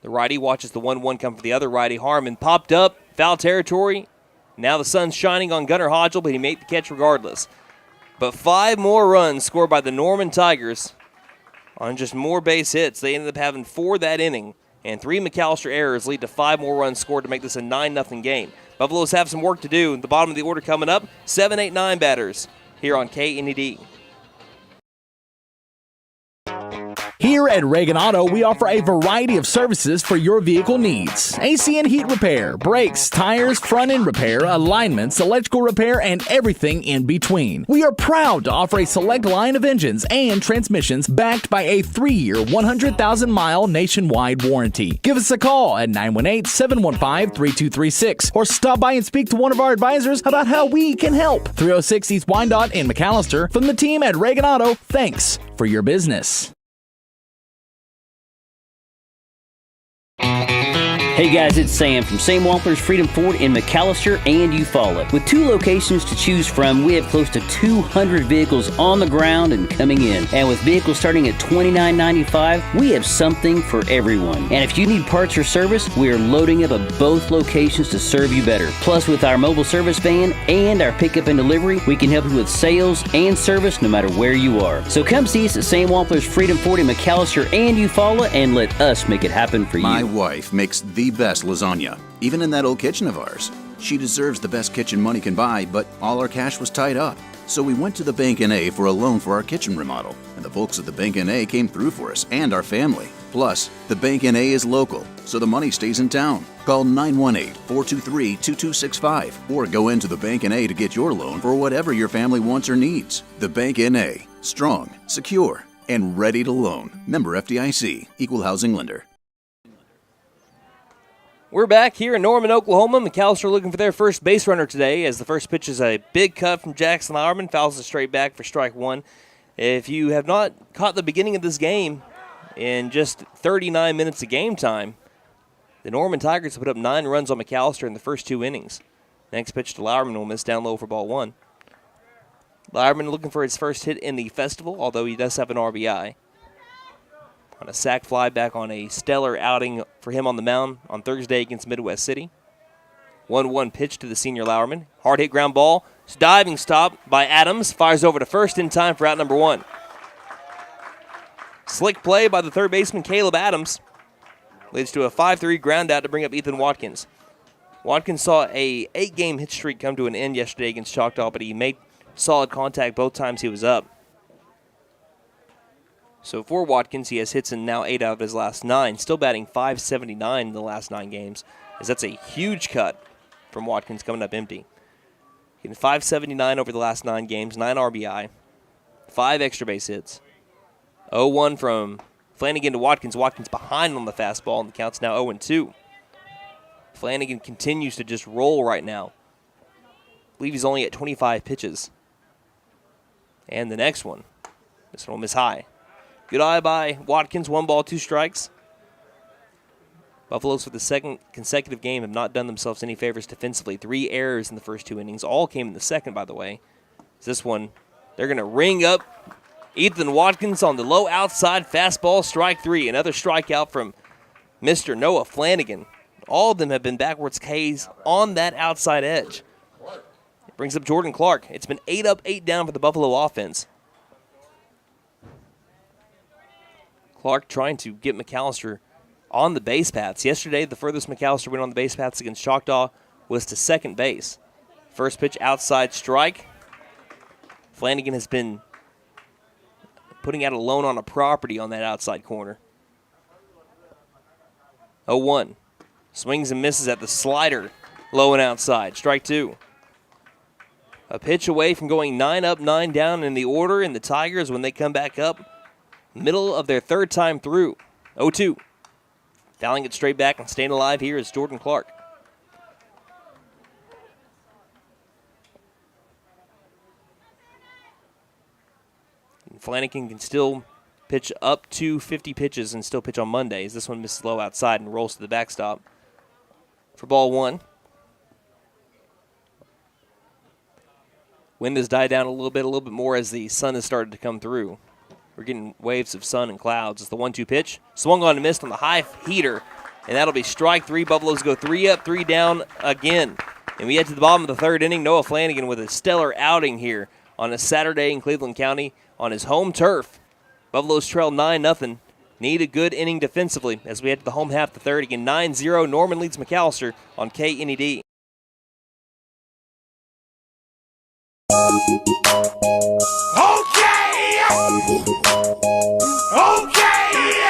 The righty watches the 1-1 come for the other righty. Harmon popped up, foul territory. Now the sun's shining on Gunnar Hodgel, but he made the catch regardless. But 5 more runs scored by the Norman Tigers on just more base hits. They ended up having 4 that inning, and 3 McAllister errors lead to 5 more runs scored to make this a 9-0 game. Buffaloes have some work to do. The bottom of the order coming up, 7, 8, 9 batters here on KNED. Here at Reagan Auto, we offer a variety of services for your vehicle needs. AC and heat repair, brakes, tires, front-end repair, alignments, electrical repair, and everything in between. We are proud to offer a select line of engines and transmissions backed by a 3-year, 100,000-mile nationwide warranty. Give us a call at 918-715-3236 or stop by and speak to one of our advisors about how we can help. 306 East Wyandotte in McAllister. From the team at Reagan Auto, thanks for your business. Hey guys, it's Sam from Sam Wampler's Freedom Ford in McAlester and Eufaula. With 2 locations to choose from, we have close to 200 vehicles on the ground and coming in. And with vehicles starting at $29.95, we have something for everyone. And if you need parts or service, we are loading up at both locations to serve you better. Plus, with our mobile service van and our pickup and delivery, we can help you with sales and service no matter where you are. So come see us at Sam Wampler's Freedom Ford in McAlester and Eufaula and let us make it happen for you. My wife makes the best lasagna, even in that old kitchen of ours. She deserves the best kitchen money can buy, but all our cash was tied up. So we went to the Bank N.A. for a loan for our kitchen remodel, and the folks at the Bank N.A. came through for us and our family. Plus, the Bank N.A. is local, so the money stays in town. Call 918-423-2265 or go into the Bank N.A. to get your loan for whatever your family wants or needs. The Bank N.A. Strong, secure, and ready to loan. Member FDIC, Equal Housing Lender. We're back here in Norman, Oklahoma. McAlester looking for their first base runner today as the first pitch is a big cut from Jackson Lauerman. Fouls it straight back for strike one. If you have not caught the beginning of this game in just 39 minutes of game time, the Norman Tigers put up 9 runs on McAlester in the first 2 innings. Next pitch to Lauerman will miss down low for ball 1. Lauerman looking for his first hit in the festival, although he does have an RBI. On a sac fly back on a stellar outing for him on the mound on Thursday against Midwest City. 1-1 pitch to the senior Lauerman. Hard hit ground ball. Diving stop by Adams. Fires over to first in time for out number 1. Slick play by the third baseman Caleb Adams. Leads to a 5-3 ground out to bring up Ethan Watkins. Watkins saw a 8-game hit streak come to an end yesterday against Choctaw, but he made solid contact both times he was up. So for Watkins, he has hits in now 8 out of his last 9. Still batting .579 in the last 9 games, as that's a huge cut from Watkins coming up empty. Getting .579 over the last 9 games, 9 RBI, 5 extra base hits. 0-1 from Flanagan to Watkins. Watkins behind on the fastball, and the count's now 0-2. Flanagan continues to just roll right now. I believe he's only at 25 pitches. And the next one, this one will miss high. Good eye by Watkins, 1 ball, 2 strikes. Buffaloes for the second consecutive game have not done themselves any favors defensively. 3 errors in the first 2 innings. All came in the second, by the way. This one, they're going to ring up Ethan Watkins on the low outside fastball, strike 3. Another strikeout from Mr. Noah Flanagan. All of them have been backwards Ks on that outside edge. It brings up Jordan Clark. It's been 8 up, 8 down for the Buffalo offense. Clark trying to get McAlester on the base paths. Yesterday, the furthest McAlester went on the base paths against Choctaw was to second base. First pitch outside strike. Flanagan has been putting out a loan on a property on that outside corner. 0-1. Swings and misses at the slider. Low and outside. Strike 2. A pitch away from going 9 up, 9 down in the order, and the Tigers, when they come back up, middle of their 3rd time through. 0-2. Fouling it straight back and staying alive here is Jordan Clark. And Flanagan can still pitch up to 50 pitches and still pitch on Mondays. This one misses low outside and rolls to the backstop for ball 1. Wind has died down a little bit more as the sun has started to come through. We're getting waves of sun and clouds. It's the 1-2 pitch. Swung on and missed on the high heater, and that'll be strike 3. Buffaloes go 3 up, 3 down again. And we head to the bottom of the 3rd inning. Noah Flanagan with a stellar outing here on a Saturday in Cleveland County on his home turf. Buffaloes trail 9-0. Need a good inning defensively as we head to the home half of the 3rd. Again, 9-0. Norman leads McAlester on KNED.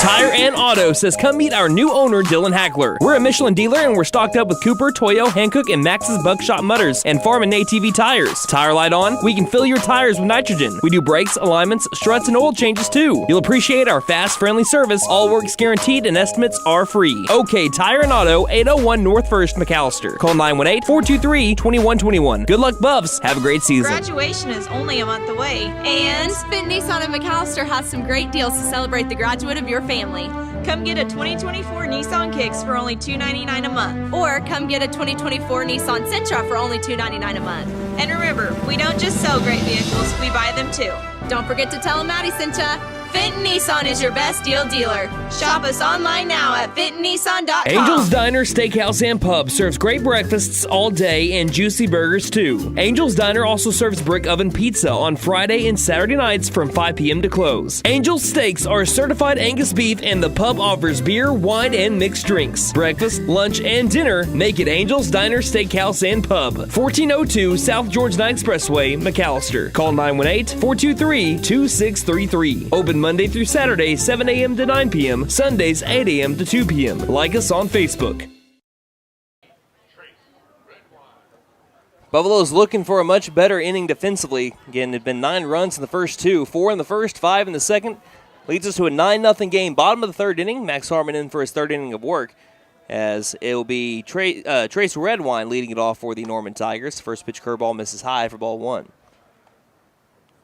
Tire and Auto says come meet our new owner, Dylan Hackler. We're a Michelin dealer and we're stocked up with Cooper, Toyo, Hankook, and Max's Buckshot Mutters and Farm and ATV tires. Tire light on, we can fill your tires with nitrogen. We do brakes, alignments, struts, and oil changes too. You'll appreciate our fast, friendly service. All work's guaranteed and estimates are free. OK Tire and Auto, 801 North 1st, McAlester. Call 918-423-2121. Good luck, Buffs. Have a great season. Graduation is only a month away. And Finn Nissan of McAlester has some great deals to celebrate the graduate of your family. Come get a 2024 Nissan Kicks for only $299 a month. Or come get a 2024 Nissan Sentra for only $299 a month. And remember, we don't just sell great vehicles, we buy them too. Don't forget to tell them Maddie sent ya. Fenton Nissan is your best deal dealer. Shop us online now at fentonnissan.com. Angel's Diner, Steakhouse, and Pub serves great breakfasts all day and juicy burgers too. Angel's Diner also serves brick oven pizza on Friday and Saturday nights from 5 p.m. to close. Angel's Steaks are certified Angus beef, and the pub offers beer, wine, and mixed drinks. Breakfast, lunch, and dinner make it Angel's Diner, Steakhouse, and Pub. 1402 South George 9 Expressway, McAlester. Call 918-423-2633. Open Monday through Saturday, 7 a.m. to 9 p.m., Sundays, 8 a.m. to 2 p.m. Like us on Facebook. Buffalo's looking for a much better inning defensively. Again, it had been 9 runs in the first 2, 4 in the first, 5 in the second. Leads us to a 9-0 game. Bottom of the third inning. Max Harmon in for his third inning of work, as it will be Trace Redwine leading it off for the Norman Tigers. First pitch curveball misses high for ball 1.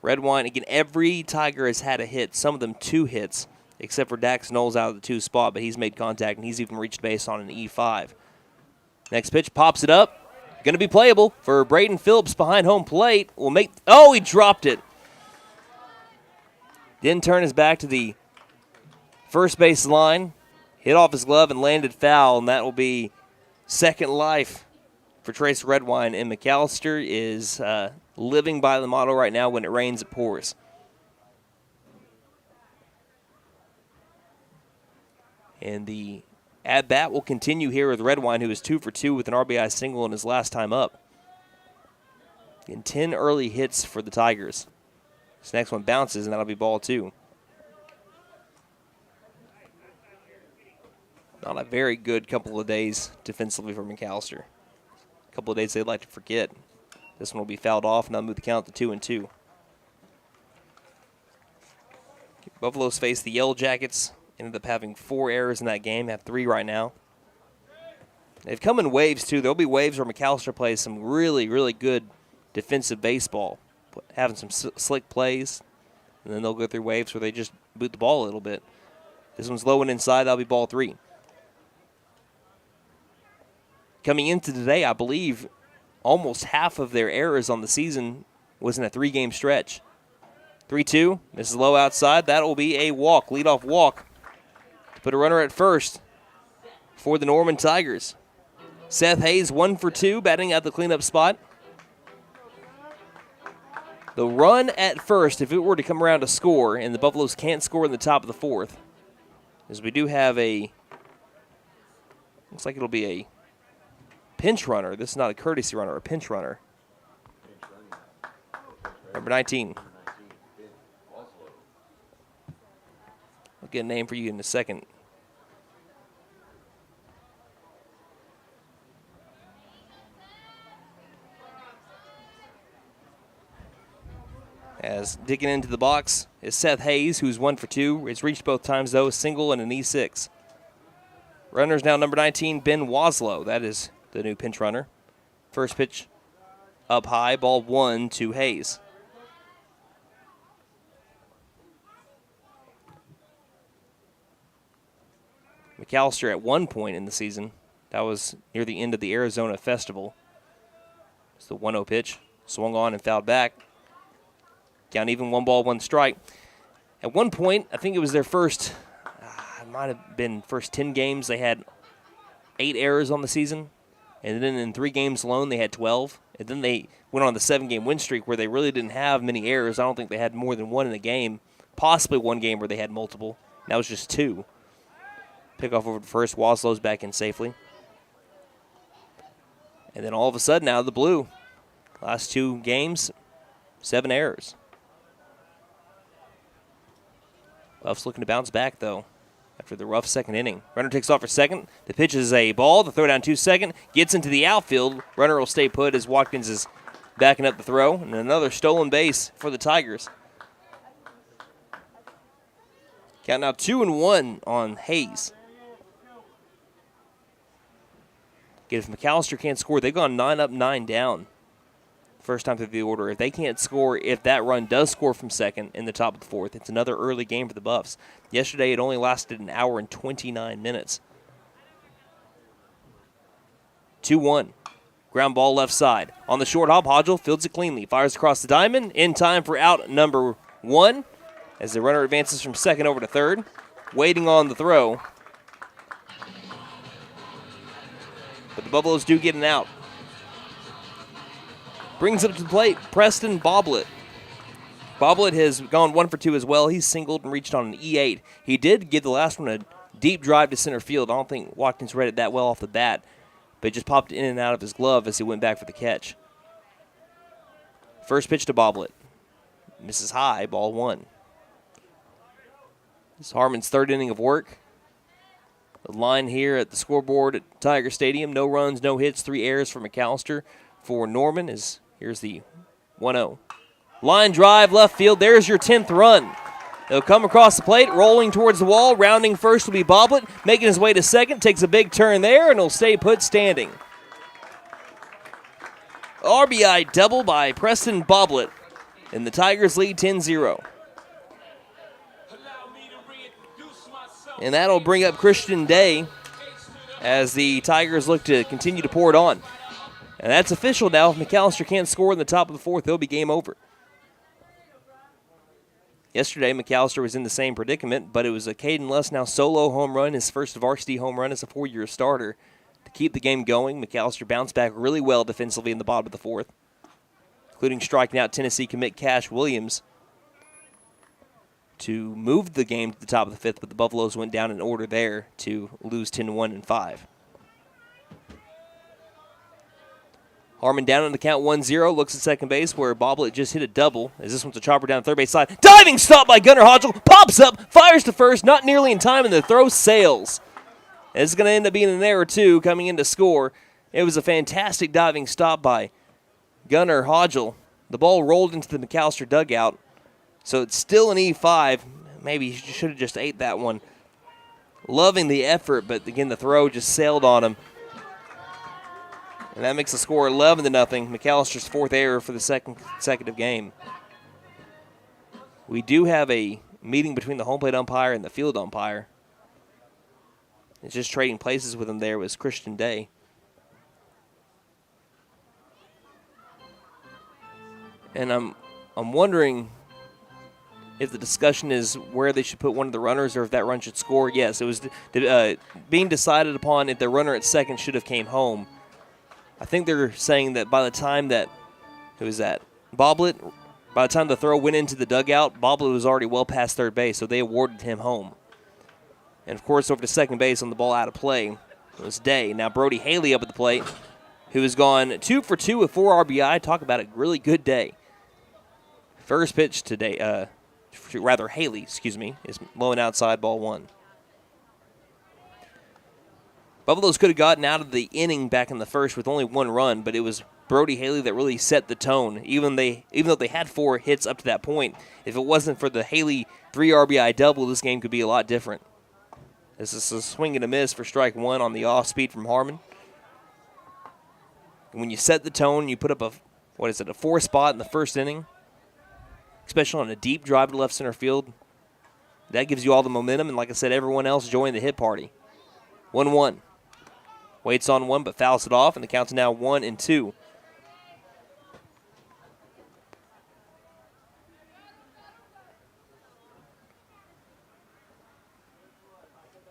Redwine, again, every Tiger has had a hit, some of them 2 hits, except for Dax Knowles out of the 2 spot, but he's made contact, and he's even reached base on an E5. Next pitch, pops it up. Going to be playable for Braden Phillips behind home plate. He dropped it. Didn't turn his back to the first base line. Hit off his glove and landed foul, and that will be second life for Trace Redwine. And McAlester is living by the motto right now: when it rains, it pours. And the at-bat will continue here with Redwine, who is 2 for 2 with an RBI single in his last time up. And 10 early hits for the Tigers. This next one bounces, and that'll be ball 2. Not a very good couple of days defensively for McAlester. A couple of days they'd like to forget. This one will be fouled off, and that'll move the count to 2-2. Buffaloes face the Yellow Jackets. Ended up having 4 errors in that game, have 3 right now. They've come in waves, too. There'll be waves where McAlester plays some really, really good defensive baseball, having some slick plays, and then they'll go through waves where they just boot the ball a little bit. This one's low and inside. That'll be ball 3. Coming into today, I believe almost half of their errors on the season was in a 3-game stretch. 3-2, misses low outside. That will be a walk, leadoff walk. Put a runner at first for the Norman Tigers. Seth Hayes 1 for 2, batting at the cleanup spot. The run at first, if it were to come around to score, and the Buffaloes can't score in the top of the 4th, as we do have looks like it'll be a pinch runner. This is not a courtesy runner, a pinch runner. Number 19. I'll get a name for you in a second. As digging into the box is Seth Hayes, who's 1 for 2. It's reached both times, though, a single and an E6. Runner's now number 19, Ben Waslow. That is the new pinch runner. First pitch up high, ball 1 to Hayes. McAlester at one point in the season, that was near the end of the Arizona Festival. It's the 1-0 pitch, swung on and fouled back. Down even, 1 ball, 1 strike. At one point, I think it was their first, it might have been first 10 games, they had 8 errors on the season. And then in 3 games alone, they had 12. And then they went on the 7-game win streak where they really didn't have many errors. I don't think they had more than 1 in a game. Possibly 1 game where they had multiple. That was just 2. Pickoff over to first. Waslow's back in safely. And then all of a sudden, out of the blue, last 2 games, 7 errors. Buffs looking to bounce back, though, after the rough second inning. Runner takes off for second. The pitch is a ball. The throw down to second. Gets into the outfield. Runner will stay put as Watkins is backing up the throw. And another stolen base for the Tigers. Count now 2-1 on Hayes. Again, if McAlester can't score, they've gone 9 up, 9 down. first time through the order. If they can't score, if that run does score from second in the top of the fourth, it's another early game for the Buffs. Yesterday, it only lasted an hour and 29 minutes. 2-1. Ground ball left side. On the short hop, Hodgel fields it cleanly. Fires across the diamond. In time for out number 1 as the runner advances from second over to third. Waiting on the throw. But the Buffaloes do get an out. Brings it up to the plate, Preston Boblet. Boblet has gone 1 for 2 as well. He's singled and reached on an E8. He did give the last one a deep drive to center field. I don't think Watkins read it that well off the bat, but it just popped in and out of his glove as he went back for the catch. First pitch to Boblet. Misses high, ball 1. This is Harmon's third inning of work. The line here at the scoreboard at Tiger Stadium, no runs, no hits, 3 errors for McAlester. For Norman is here's the 1-0. Line drive left field. There's your 10th run. They'll come across the plate, rolling towards the wall. Rounding first will be Boblet, making his way to second. Takes a big turn there, and he'll stay put standing. RBI double by Preston Boblet, and the Tigers lead 10-0. And that'll bring up Christian Day as the Tigers look to continue to pour it on. And that's official now. If McAlester can't score in the top of the fourth, it'll be game over. Yesterday, McAlester was in the same predicament, but it was a Caden Lussnow solo home run, his first varsity home run as a 4-year starter. To keep the game going, McAlester bounced back really well defensively in the bottom of the fourth, including striking out Tennessee commit Cash Williams to move the game to the top of the fifth, but the Buffaloes went down in order there to lose 10-1 and 5. Harmon down on the count 1-0, looks at second base where Boblet just hit a double as this one's a chopper down the third base side. Diving stop by Gunnar Hodgel, pops up, fires to first, not nearly in time, and the throw sails. It's going to end up being an error, too, coming in to score. It was a fantastic diving stop by Gunnar Hodgel. The ball rolled into the McAlester dugout, so it's still an E5. Maybe he should have just ate that one. Loving the effort, but again, the throw just sailed on him. And that makes the score 11-0. McAllister's fourth error for the second consecutive game. We do have a meeting between the home plate umpire and the field umpire. It's just trading places with him there was Christian Day. And I'm wondering if the discussion is where they should put one of the runners or if that run should score. Yes, it was being decided upon if the runner at second should have came home. I think they're saying that by the time that, who was that? Boblet, by the time the throw went into the dugout, Boblet was already well past third base, so they awarded him home. And, of course, over to second base on the ball out of play, it was Day. Now Brody Haley up at the plate, who has gone 2 for 2 with 4 RBI. Talk about a really good day. First pitch today, Haley, is low and outside, ball 1. Buffaloes could have gotten out of the inning back in the first with only 1 run, but it was Brody Haley that really set the tone. Even though they had 4 hits up to that point, if it wasn't for the Haley 3 RBI double, this game could be a lot different. This is a swing and a miss for strike 1 on the off speed from Harmon. And when you set the tone, you put up a 4 spot in the first inning, especially on a deep drive to left center field, that gives you all the momentum. And like I said, everyone else joined the hit party. 1-1. Waits on 1, but fouls it off, and the count's now 1-2.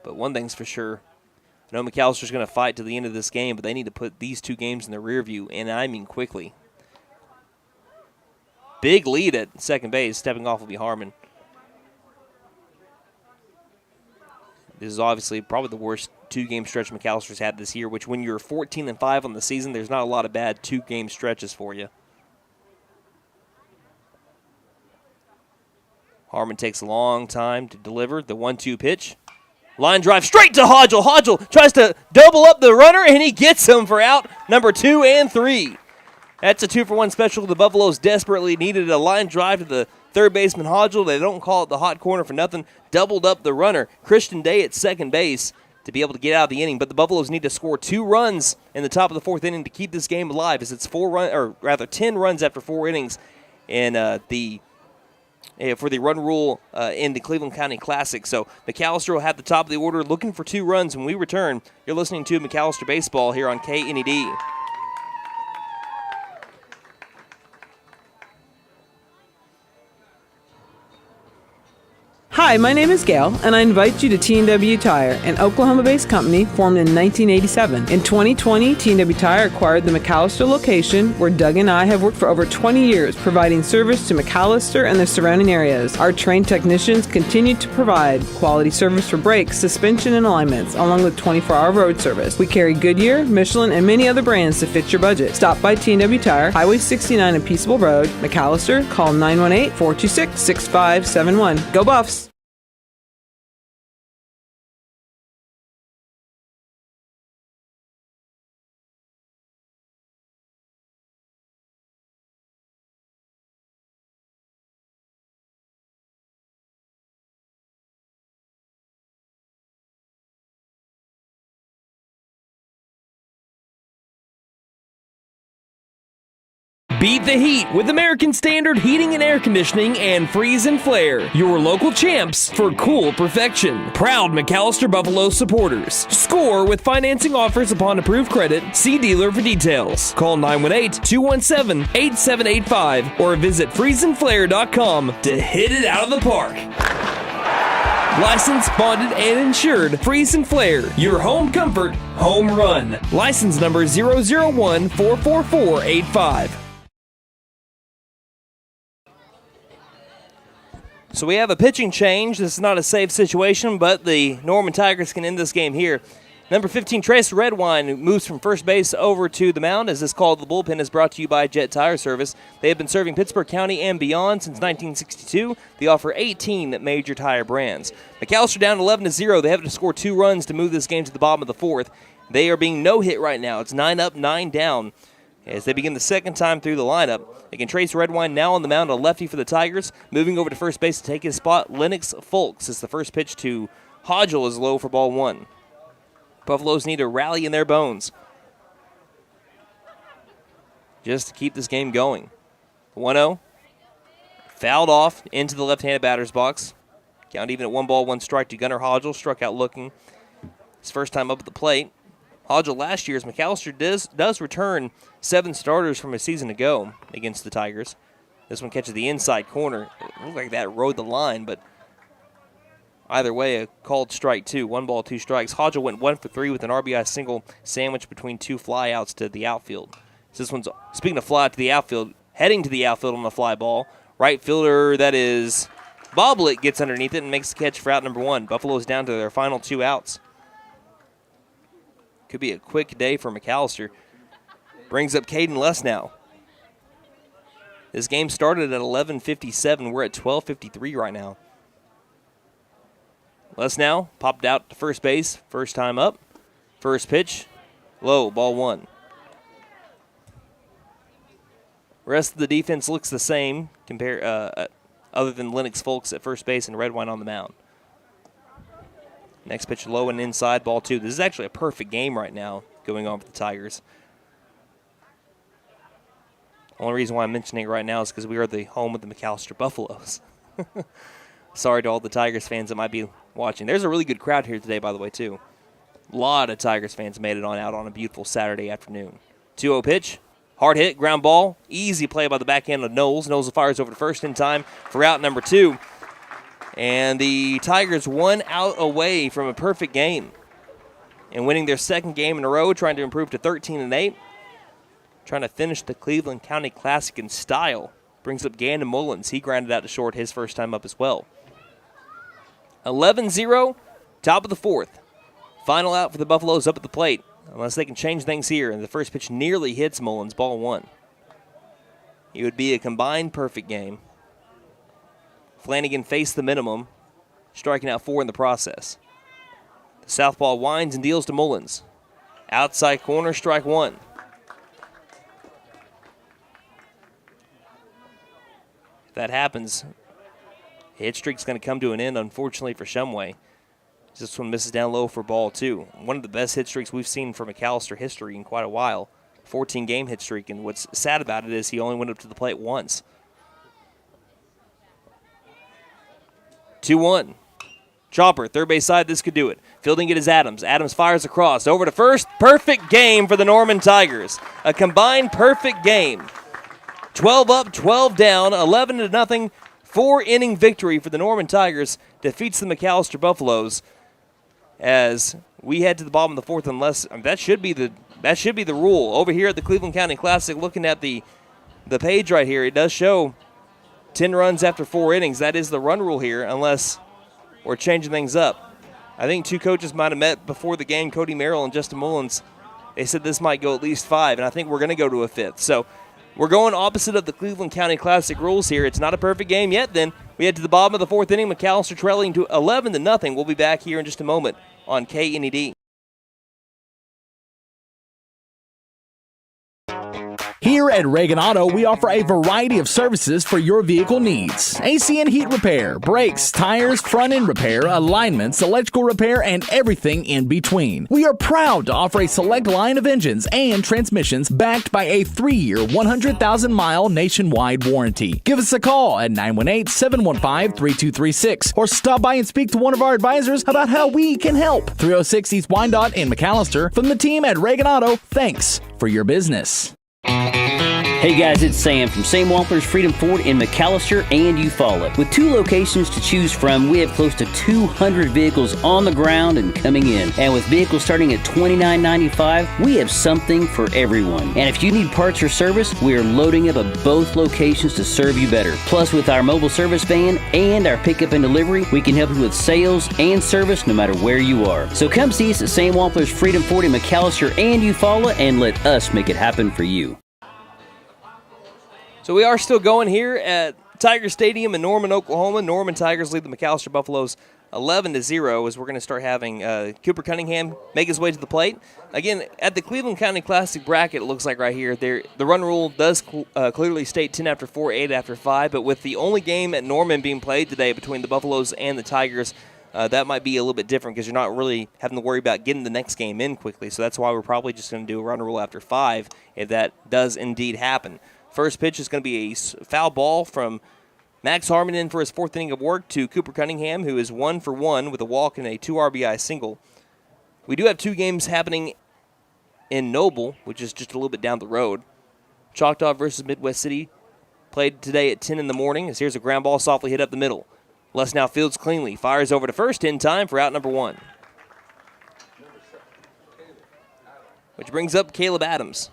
But one thing's for sure, I know McAllister's going to fight to the end of this game, but they need to put these 2 games in the rear view, and I mean quickly. Big lead at second base. Stepping off will be Harmon. This is obviously probably the worst 2-game stretch McAllister's had this year, which when you're 14-5 on the season, there's not a lot of bad 2-game stretches for you. Harmon takes a long time to deliver the 1-2 pitch. Line drive straight to Hodgel. Hodgel tries to double up the runner, and he gets him for out number 2 and 3. That's a 2-for-1 special. The Buffaloes desperately needed a line drive to the third baseman Hodgel. They don't call it the hot corner for nothing. Doubled up the runner. Christian Day at second base. to be able to get out of the inning, but the Buffaloes need to score 2 runs in the top of the 4th inning to keep this game alive, as it's 10 runs after 4 innings in for the run rule in the Cleveland County Classic. So McAlester will have the top of the order, looking for 2 runs. When we return, you're listening to McAlester Baseball here on KNED. Hi, my name is Gail, and I invite you to T&W Tire, an Oklahoma-based company formed in 1987. In 2020, T&W Tire acquired the McAlester location, where Doug and I have worked for over 20 years, providing service to McAlester and the surrounding areas. Our trained technicians continue to provide quality service for brakes, suspension, and alignments, along with 24-hour road service. We carry Goodyear, Michelin, and many other brands to fit your budget. Stop by T&W Tire, Highway 69 and Peaceable Road, McAlester. Call 918-426-6571. Go Buffs! Beat the heat with American Standard Heating and Air Conditioning and Freeze and Flare, your local champs for cool perfection. Proud McAlester Buffalo supporters. Score with financing offers upon approved credit. See dealer for details. Call 918-217-8785 or visit freezeandflare.com to hit it out of the park. Licensed, bonded, and insured. Freeze and Flare, your home comfort, home run. License number 001-44485. So we have a pitching change. This is not a safe situation, but the Norman Tigers can end this game here. Number 15, Trace Redwine, moves from first base over to the mound, as this call to the bullpen is brought to you by Jet Tire Service. They have been serving Pittsburgh County and beyond since 1962. They offer 18 major tire brands. McAlester down 11-0. They have to score 2 runs to move this game to the bottom of the 4th. They are being no-hit right now. It's 9 up, 9 down as they begin the second time through the lineup. Again, Trace Redwine now on the mound, a lefty for the Tigers. Moving over to first base to take his spot, Lennox Folks. As the first pitch to Hodgel is low for ball 1. Buffaloes need to rally in their bones just to keep this game going. 1-0. Fouled off into the left-handed batter's box. Count even at 1 ball, 1 strike to Gunnar Hodgel. Struck out looking. His first time up at the plate. Hodgel last year, as McAlester does return 7 starters from a season ago against the Tigers. This one catches the inside corner. It looked like that rode the line, but either way, a called strike 2. 1 ball, 2 strikes. Hodgel went 1 for 3 with an RBI single sandwiched between 2 flyouts to the outfield. So this one's, speaking of fly out to the outfield, heading to the outfield on the fly ball. Right fielder, that is Boblet, gets underneath it and makes the catch for out number 1. Buffalo's down to their final 2 outs. Could be a quick day for McAlester. Brings up Caden Less now. This game started at 11:57. We're at 12:53 right now. Less now popped out to first base. First time up. First pitch. Low, ball 1. Rest of the defense looks the same, other than Lennox Folks at first base and Redwine on the mound. Next pitch low and inside, ball 2. This is actually a perfect game right now going on for the Tigers. Only reason why I'm mentioning it right now is because we are the home of the McAlester Buffaloes. Sorry to all the Tigers fans that might be watching. There's a really good crowd here today, by the way, too. A lot of Tigers fans made it on out on a beautiful Saturday afternoon. 2-0 pitch. Hard hit, ground ball. Easy play by the backhand of Knowles. Knowles fires over to first in time for out number 2. And the Tigers 1 out away from a perfect game and winning their 2nd game in a row, trying to improve to 13-8. Trying to finish the Cleveland County Classic in style. Brings up Gandon Mullins. He grounded out to short his first time up as well. 11-0, top of the 4th. Final out for the Buffaloes up at the plate, unless they can change things here. And the first pitch nearly hits Mullins, ball 1. It would be a combined perfect game. Flanagan faced the minimum, striking out 4 in the process. The southpaw winds and deals to Mullins. Outside corner, strike 1. If that happens, hit streak's going to come to an end, unfortunately, for Shumway. This one misses down low for ball 2. One of the best hit streaks we've seen from McAlester history in quite a while. 14-game hit streak, and what's sad about it is he only went up to the plate once. 2-1. Chopper, third base side, this could do it. Fielding it is Adams. Adams fires across. Over to first. Perfect game for the Norman Tigers. A combined perfect game. 12 up, 12 down, 11-0. 4-inning victory for the Norman Tigers. Defeats the McAlester Buffaloes. As we head to the bottom of the fourth, unless that should be the rule. Over here at the Cleveland County Classic, looking at the page right here, it does show 10 runs after 4 innings. That is the run rule here, unless we're changing things up. I think two coaches might have met before the game, Cody Merrill and Justin Mullins. They said this might go at least 5, and I think we're going to go to a 5th. So we're going opposite of the Cleveland County Classic rules here. It's not a perfect game yet. Then we head to the bottom of the fourth inning. McAlester trailing to 11-0. We'll be back here in just a moment on KNED. Here at Reagan Auto, we offer a variety of services for your vehicle needs. AC and heat repair, brakes, tires, front-end repair, alignments, electrical repair, and everything in between. We are proud to offer a select line of engines and transmissions backed by a 3-year, 100,000-mile nationwide warranty. Give us a call at 918-715-3236 or stop by and speak to one of our advisors about how we can help. 306 East Wyandotte in McAlester. From the team at Reagan Auto, thanks for your business. Hey guys, it's Sam from Sam Wampler's Freedom Ford in McAlester and Eufaula. With 2 locations to choose from, we have close to 200 vehicles on the ground and coming in. And with vehicles starting at $29.95, we have something for everyone. And if you need parts or service, we are loading up at both locations to serve you better. Plus, with our mobile service van and our pickup and delivery, we can help you with sales and service no matter where you are. So come see us at Sam Wampler's Freedom Ford in McAlester and Eufaula and let us make it happen for you. So we are still going here at Tiger Stadium in Norman, Oklahoma. Norman Tigers lead the McAlester Buffaloes 11-0 as we're going to start having Cooper Cunningham make his way to the plate. Again, at the Cleveland County Classic bracket, it looks like right here, the run rule does clearly state 10 after 4, 8 after 5, but with the only game at Norman being played today between the Buffaloes and the Tigers, that might be a little bit different because you're not really having to worry about getting the next game in quickly. So that's why we're probably just going to do a run rule after 5 if that does indeed happen. First pitch is going to be a foul ball from Max Harmon in for his 4th inning of work to Cooper Cunningham, who is 1 for 1 with a walk and a 2 RBI single. We do have 2 games happening in Noble, which is just a little bit down the road. Choctaw versus Midwest City played today at 10 in the morning. As here's a ground ball softly hit up the middle. Les now fields cleanly, fires over to first in time for out number 1. Which brings up Caleb Adams.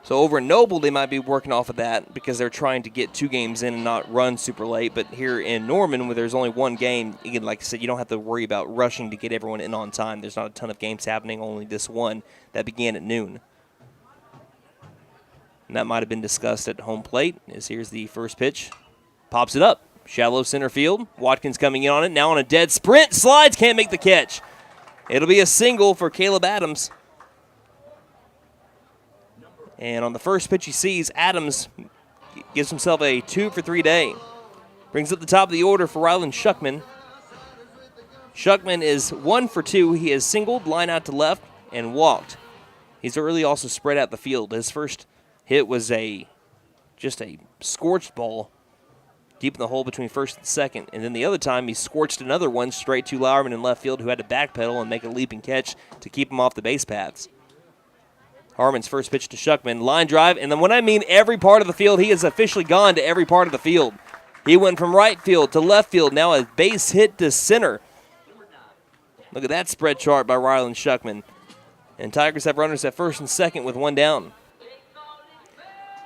So over in Noble, they might be working off of that because they're trying to get 2 games in and not run super late. But here in Norman, where there's only 1 game, again, like I said, you don't have to worry about rushing to get everyone in on time. There's not a ton of games happening, only this one that began at noon. And that might have been discussed at home plate, as here's the first pitch. Pops it up. Shallow center field. Watkins coming in on it. Now on a dead sprint. Slides. Can't make the catch. It'll be a single for Caleb Adams. And on the first pitch he sees, Adams gives himself a 2 for 3 day. Brings up the top of the order for Rylan Shuckman. Shuckman is 1 for 2. He has singled, line out to left, and walked. He's early also spread out the field. His first hit was just a scorched ball deep in the hole between first and second. And then the other time he scorched another one straight to Lauerman in left field, who had to backpedal and make a leaping catch to keep him off the base paths. Harmon's first pitch to Shuckman, line drive, and then when I mean every part of the field, he has officially gone to every part of the field. He went from right field to left field, now a base hit to center. Look at that spread chart by Rylan Shuckman. And Tigers have runners at first and second with 1 down.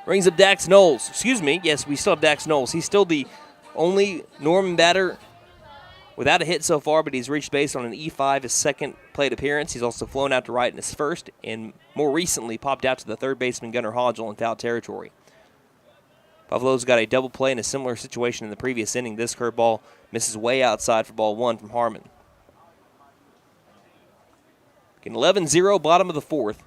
Brings up Dax Knowles. Excuse me, yes, we still have Dax Knowles. He's still the only Norman batter without a hit so far, but he's reached base on an E5, his second plate appearance. He's also flown out to right in his first, and more recently popped out to the third baseman Gunnar Hodgel in foul territory. Buffalo's got a double play in a similar situation in the previous inning. This curveball misses way outside for ball 1 from Harmon. An 11-0, bottom of the 4th.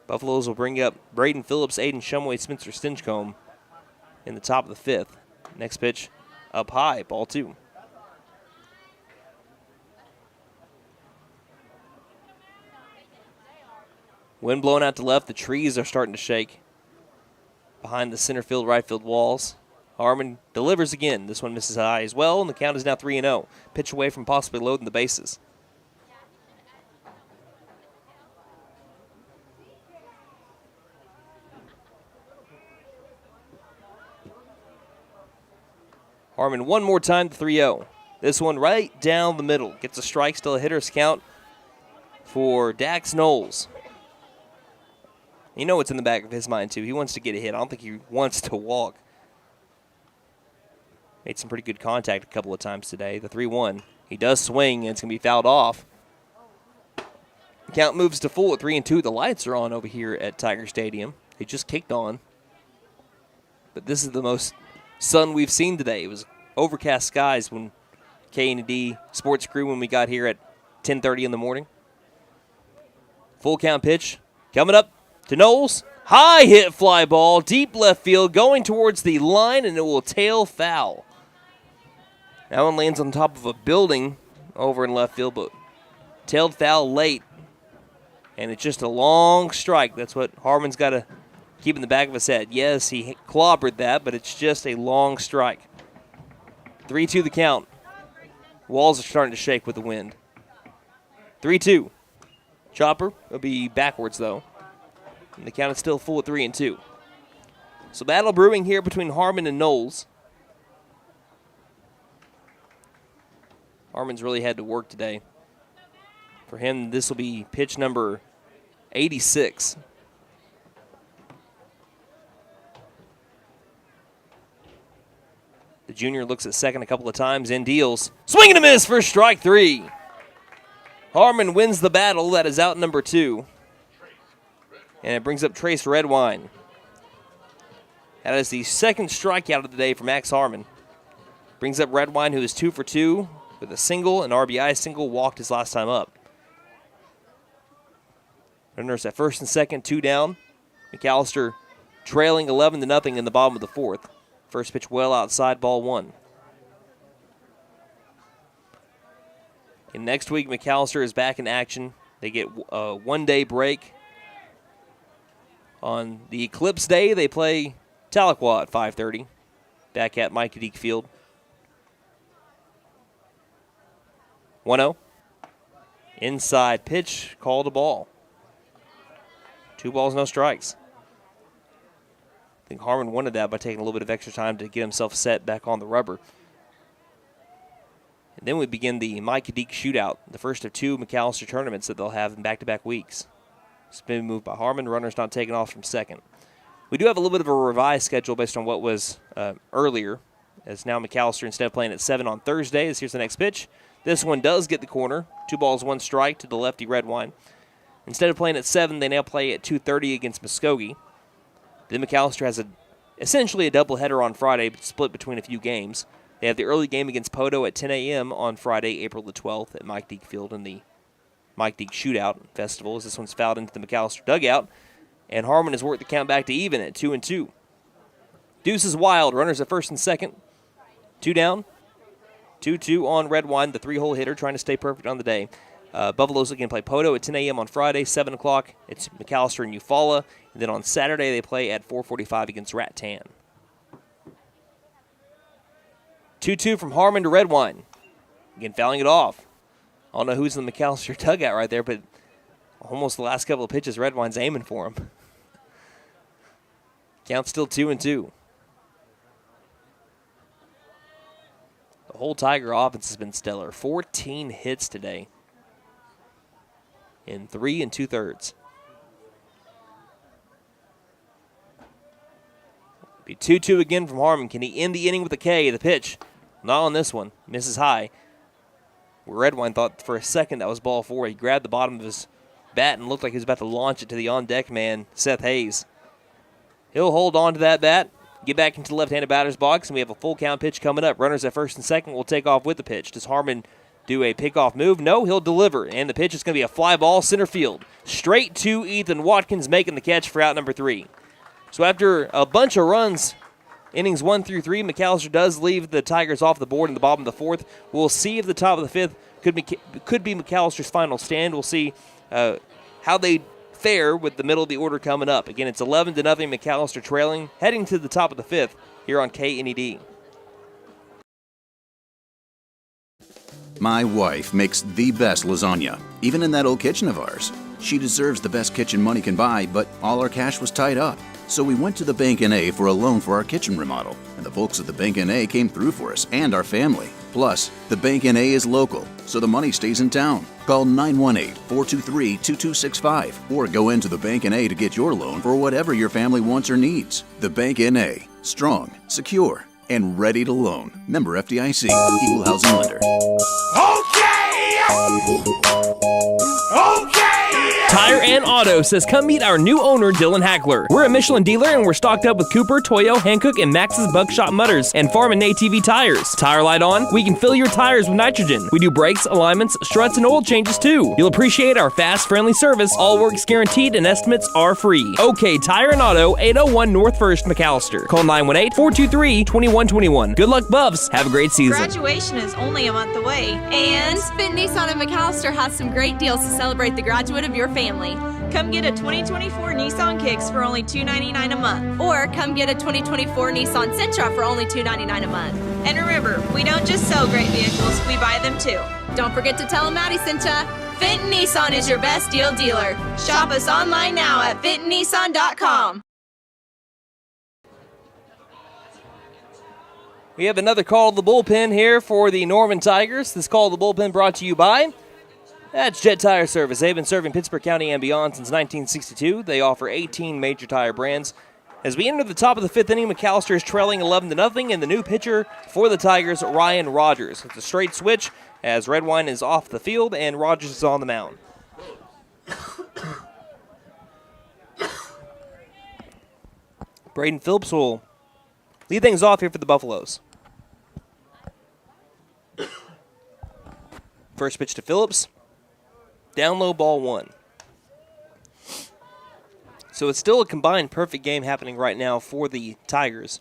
Buffaloes will bring up Braden Phillips, Aiden Shumway, Spencer Stinchcomb in the top of the 5th. Next pitch up high, ball 2. Wind blowing out to left. The trees are starting to shake behind the center field, right field walls. Harmon delivers again. This one misses high as well, and the count is now 3-0. Pitch away from possibly loading the bases. Harmon one more time to 3-0. This one right down the middle. Gets a strike, still a hitter's count for Dax Knowles. You know what's in the back of his mind, too. He wants to get a hit. I don't think he wants to walk. Made some pretty good contact a couple of times today. The 3-1. He does swing, and it's going to be fouled off. The count moves to full at 3-2. The lights are on over here at Tiger Stadium. They just kicked on. But this is the most sun we've seen today. It was overcast skies when K&D Sports Crew when we got here at 10:30 in the morning. Full count pitch coming up to Knowles. High hit fly ball, deep left field, going towards the line, and it will tail foul. That one lands on top of a building over in left field, but tailed foul late. And it's just a long strike. That's what Harmon's got to keep in the back of his head. Yes, he clobbered that, but it's just a long strike. 3-2 the count. Walls are starting to shake with the wind. 3-2. Chopper will be backwards, though. And the count is still full at 3-2. So battle brewing here between Harmon and Knowles. Harmon's really had to work today. For him, this will be pitch number 86. The junior looks at second a couple of times and deals. Swing and a miss for strike 3. Harmon wins the battle. That is out number 2. And it brings up Trace Redwine. That is the second strikeout of the day for Max Harmon. Brings up Redwine, who is 2 for 2 with a single, an RBI single, walked his last time up. Runners at first and second, 2 down. McAlester trailing 11-0 in the bottom of the 4th. First pitch well outside, ball 1. And next week, McAlester is back in action. They get a one-day break. On the Eclipse Day, they play Tahlequah at 5:30, back at Mike Deek Field. 1-0. Inside pitch, called a ball. 2 balls, no strikes. I think Harmon wanted that by taking a little bit of extra time to get himself set back on the rubber. And then we begin the Mike Deek Shootout, the first of 2 McAlester tournaments that they'll have in back-to-back weeks. Spin move by Harmon. Runner's not taken off from second. We do have a little bit of a revised schedule based on what was earlier, as now McAlester, instead of playing at 7 on Thursdays, here's the next pitch. This one does get the corner. 2 balls, 1 strike to the lefty Redwine. Instead of playing at 7, they now play at 2:30 against Muskogee. Then McAlester has essentially a doubleheader on Friday, but split between a few games. They have the early game against Poto at 10 a.m. on Friday, April the 12th at Mike Deek Field in the Mike Deek Shootout Festival, as this one's fouled into the McAlester dugout. And Harmon has worked the count back to even at 2-2. Deuce is wild. Runners at first and second. 2 down. 2-2 on Redwine, the 3-hole hitter, trying to stay perfect on the day. Buffaloes again play Poto at 10 a.m. on Friday, 7 o'clock. It's McAlester and Eufaula. And then on Saturday, they play at 4:45 against Rat Tan. 2-2 from Harmon to Redwine. Again, fouling it off. I don't know who's in the McAlester dugout right there, but almost the last couple of pitches, Redwine's aiming for him. Count still 2-2. The whole Tiger offense has been stellar. 14 hits today in 3 2/3. Be 2-2 again from Harmon. Can he end the inning with a K? The pitch, not on this one. Misses high. Redwine thought for a second that was ball 4. He grabbed the bottom of his bat and looked like he was about to launch it to the on-deck man, Seth Hayes. He'll hold on to that bat, get back into the left-handed batter's box, and we have a full count pitch coming up. Runners at first and second will take off with the pitch. Does Harmon do a pickoff move? No, he'll deliver, and the pitch is going to be a fly ball center field. Straight to Ethan Watkins, making the catch for out number 3. So after a bunch of runs, innings 1 through 3, McAlester does leave the Tigers off the board in the bottom of the 4th. We'll see if the top of the 5th could be McAllister's final stand. We'll see how they fair with the middle of the order coming up. Again, it's 11-0 McAlester trailing, heading to the top of the fifth here on KNED. My wife makes the best lasagna, even in that old kitchen of ours. She deserves the best kitchen money can buy, but all our cash was tied up. So we went to the Bank N.A. for a loan for our kitchen remodel, and the folks at the Bank N.A. came through for us and our family. Plus, the Bank N.A. is local, so the money stays in town. Call 918-423-2265 or go into the Bank N.A. to get your loan for whatever your family wants or needs. The Bank N.A. Strong, secure, and ready to loan. Member FDIC, Equal Housing Lender. Tire and Auto says come meet our new owner, Dylan Hackler. We're a Michelin dealer and we're stocked up with Cooper, Toyo, Hankook, and Max's Buckshot Mutters and Farm and ATV tires. Tire light on? We can fill your tires with nitrogen. We do brakes, alignments, struts, and oil changes too. You'll appreciate our fast, friendly service. All work's guaranteed and estimates are free. OK Tire and Auto, 801 North 1st, McAlester. Call 918-423-2121. Good luck, Buffs. Have a great season. Graduation is only a month away. And Finn Nissan of McAlester has some great deals to celebrate the graduate of your family. Come get a 2024 Nissan Kicks for only $299 a month. Or come get a 2024 Nissan Sentra for only $299 a month. And remember, we don't just sell great vehicles, we buy them too. Don't forget to tell them Maddie sent ya. Fenton Nissan is your best deal dealer. Shop us online now at fentonnissan.com. We have another call to the bullpen here for the Norman Tigers. This call to the bullpen brought to you by... That's Jet Tire Service. They've been serving Pittsburgh County and beyond since 1962. They offer 18 major tire brands. As we enter the top of the fifth inning, McAlester is trailing 11-0, and the new pitcher for the Tigers, Ryan Rogers. It's a straight switch as Redwine is off the field and Rogers is on the mound. Braden Phillips will lead things off here for the Buffaloes. First pitch to Phillips. Down low, ball one. So it's still a combined perfect game happening right now for the Tigers.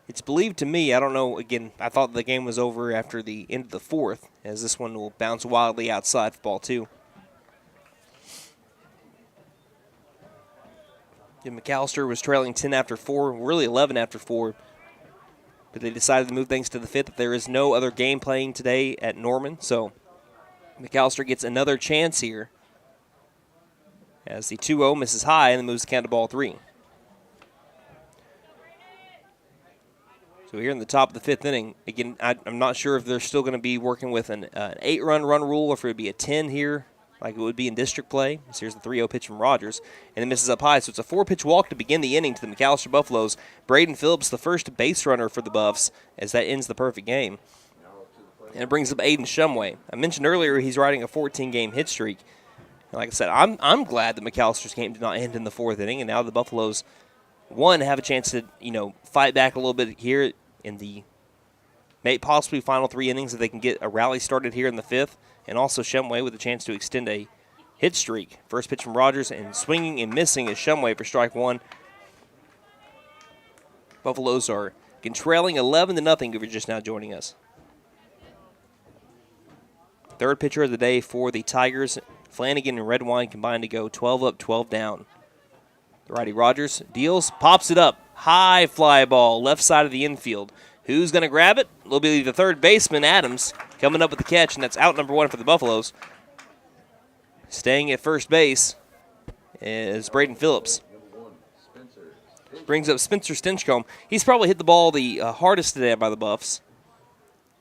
It's believed to me, I don't know, again, I thought the game was over after the end of the fourth, as this one will bounce wildly outside for ball two. And McAlester was trailing 10 after 4, really 11 after 4. But they decided to move things to the fifth. There is no other game playing today at Norman, so McAlester gets another chance here as the 2-0 misses high and then moves the count to ball three. So here in the top of the fifth inning, again, I'm not sure if they're still going to be working with an 8-run rule or if it would be a 10 here, like it would be in district play. So here's the 3-0 pitch from Rogers, and it misses up high. So it's a 4-pitch walk to begin the inning to the McAlester Buffaloes. Braden Phillips, the first base runner for the Buffs, as that ends the perfect game. And it brings up Aiden Shumway. I mentioned earlier he's riding a 14-game hit streak. And like I said, I'm glad that McAllister's game did not end in the fourth inning, and now the Buffaloes, one, have a chance to fight back a little bit here in the possibly final 3 innings if they can get a rally started here in the fifth. And also Shumway with a chance to extend a hit streak. First pitch from Rogers, and swinging and missing is Shumway for strike one. Buffaloes are trailing 11-0 if you're just now joining us. Third pitcher of the day for the Tigers. Flanagan and Redwine combined to go 12 up, 12 down. The righty Rogers deals, pops it up. High fly ball, left side of the infield. Who's going to grab it? It'll be the third baseman, Adams, coming up with the catch, and that's out number one for the Buffaloes. Staying at first base is Braden Phillips. Brings up Spencer Stinchcomb. He's probably hit the ball the hardest today by the Buffs.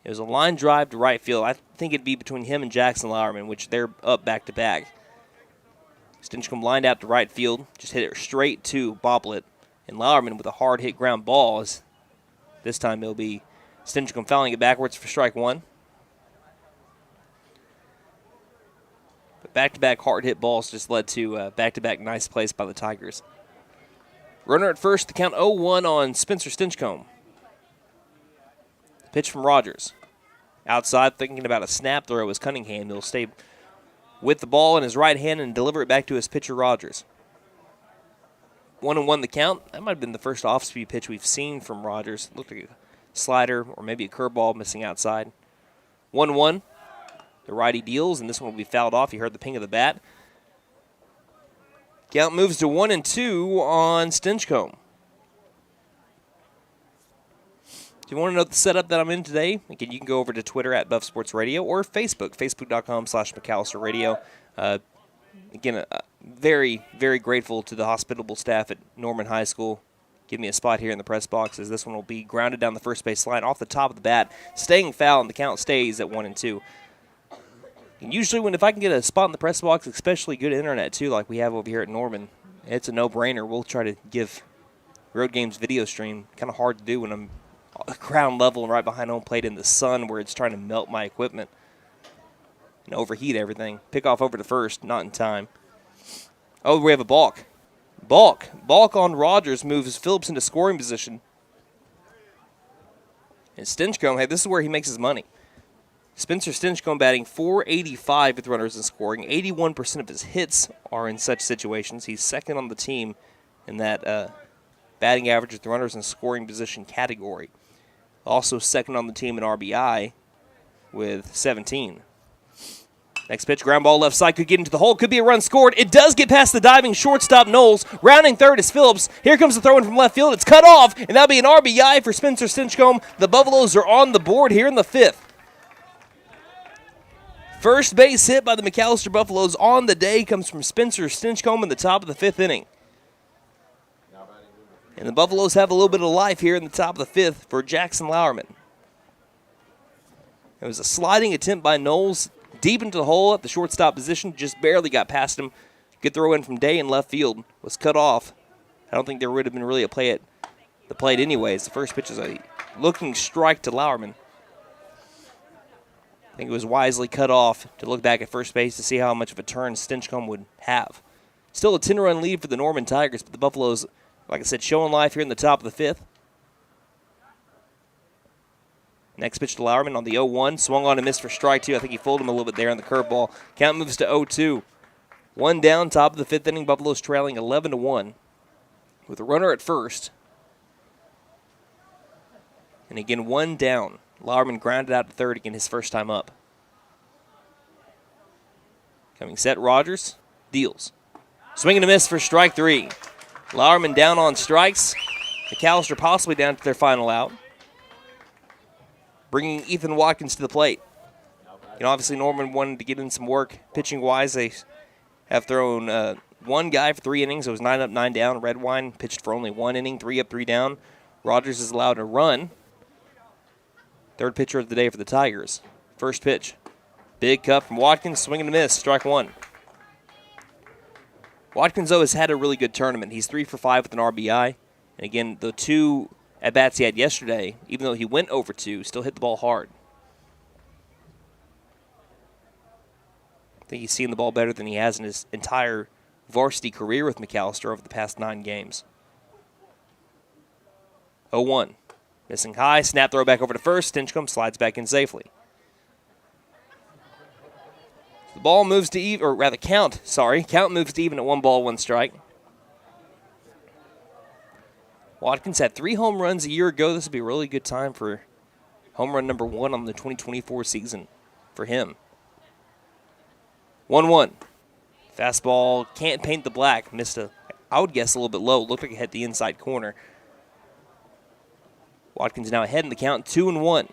It was a line drive to right field. I think it'd be between him and Jackson Lauerman, which they're up back-to-back. Stinchcomb lined out to right field, just hit it straight to Boblet. And Lauerman with a hard-hit ground ball. This time it'll be Stinchcomb fouling it backwards for strike one. But back-to-back hard-hit balls just led to back-to-back nice plays by the Tigers. Runner at first, the count 0-1 on Spencer Stinchcomb. Pitch from Rogers. Outside, thinking about a snap throw is Cunningham. He'll stay with the ball in his right hand and deliver it back to his pitcher, Rogers. 1-1 the count. That might have been the first off-speed pitch we've seen from Rogers. Looked like a slider or maybe a curveball missing outside. 1-1. The righty deals, and this one will be fouled off. You heard the ping of the bat. Count moves to 1-2 on Stinchcomb. If you want to know the setup that I'm in today, again, you can go over to Twitter at Buff Sports Radio or Facebook, facebook.com/McAlester Radio. Again, very, very grateful to the hospitable staff at Norman High School. Give me a spot here in the press box as this one will be grounded down the first base line off the top of the bat, staying foul, and the count stays at 1-2. And usually if I can get a spot in the press box, especially good internet too, like we have over here at Norman, it's a no-brainer. We'll try to give Road Games video stream. Kind of hard to do when I'm ground level and right behind home plate in the sun where it's trying to melt my equipment and overheat everything. Pick off over to first, not in time. Oh, we have a balk. Balk on Rogers moves Phillips into scoring position. And Stinchcomb, hey, this is where he makes his money. Spencer Stinchcomb batting .485 with runners in scoring. 81% of his hits are in such situations. He's second on the team in that batting average with runners in scoring position category. Also second on the team in RBI with 17. Next pitch, ground ball left side, could get into the hole, could be a run scored. It does get past the diving shortstop Knowles. Rounding third is Phillips. Here comes the throw in from left field. It's cut off, and that'll be an RBI for Spencer Stinchcomb. The Buffaloes are on the board here in the fifth. First base hit by the McAlester Buffaloes on the day comes from Spencer Stinchcomb in the top of the fifth inning. And the Buffaloes have a little bit of life here in the top of the fifth for Jackson Lauerman. It was a sliding attempt by Knowles deep into the hole at the shortstop position, just barely got past him. Good throw in from Day in left field, was cut off. I don't think there would have been really a play at the plate anyways. The first pitch is a looking strike to Lauerman. I think it was wisely cut off to look back at first base to see how much of a turn Stinchcomb would have. Still a 10-run lead for the Norman Tigers, but the Buffaloes, like I said, showing life here in the top of the fifth. Next pitch to Lauerman on the 0-1. Swung on and missed for strike two. I think he fooled him a little bit there on the curveball. Count moves to 0-2. One down, top of the fifth inning. Buffaloes trailing 11-1 with a runner at first. And again, one down. Lauerman grounded out to third again, his first time up. Coming set, Rogers deals. Swing and a miss for strike three. Lauerman down on strikes. McAlester possibly down to their final out. Bringing Ethan Watkins to the plate. Obviously Norman wanted to get in some work pitching-wise. They have thrown one guy for 3 innings. It was 9 up, 9 down. Redwine pitched for only 1 inning, 3 up, 3 down. Rogers is allowed to run. Third pitcher of the day for the Tigers. First pitch. Big cut from Watkins. Swing and a miss. Strike one. Watkins, though, has had a really good tournament. He's 3 for 5 with an RBI. And again, the 2 at-bats he had yesterday, even though he went over 2, still hit the ball hard. I think he's seen the ball better than he has in his entire varsity career with McAlester over the past 9 games. 0-1. Missing high. Snap throw back over to first. Stinchcomb slides back in safely. The ball moves to even, or rather count moves to even at 1 ball, 1 strike. Watkins had 3 home runs a year ago. This would be a really good time for home run number 1 on the 2024 season for him. 1-1. Fastball can't paint the black. Missed I would guess a little bit low. Looked like it hit the inside corner. Watkins now ahead in the count, 2-1.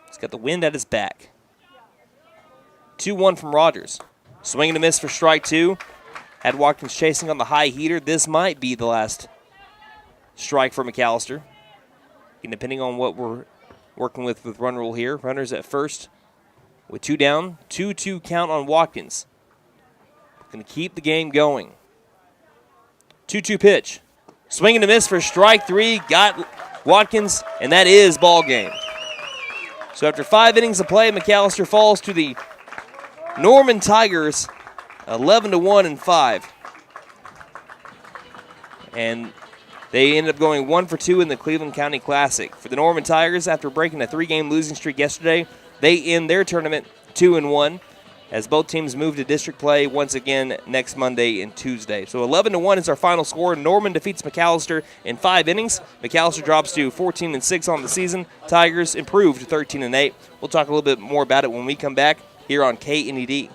He's got the wind at his back. 2-1 from Rogers. Swing and a miss for strike 2. Had Watkins chasing on the high heater. This might be the last strike for McAlester. And depending on what we're working with run rule here. Runners at first with 2 down. 2-2 count on Watkins. Going to keep the game going. 2-2 pitch. Swing and a miss for strike 3. Got Watkins, and that is ball game. So after 5 innings of play, McAlester falls to the Norman Tigers 11-1 and 5. And they end up going 1 for 2 in the Cleveland County Classic. For the Norman Tigers, after breaking a 3-game losing streak yesterday, they end their tournament 2-1. as both teams move to district play once again next Monday and Tuesday. So 11-1 is our final score. Norman defeats McAlester in 5 innings. McAlester drops to 14-6 on the season. Tigers improved to 13-8. We'll talk a little bit more about it when we come back here on KNED.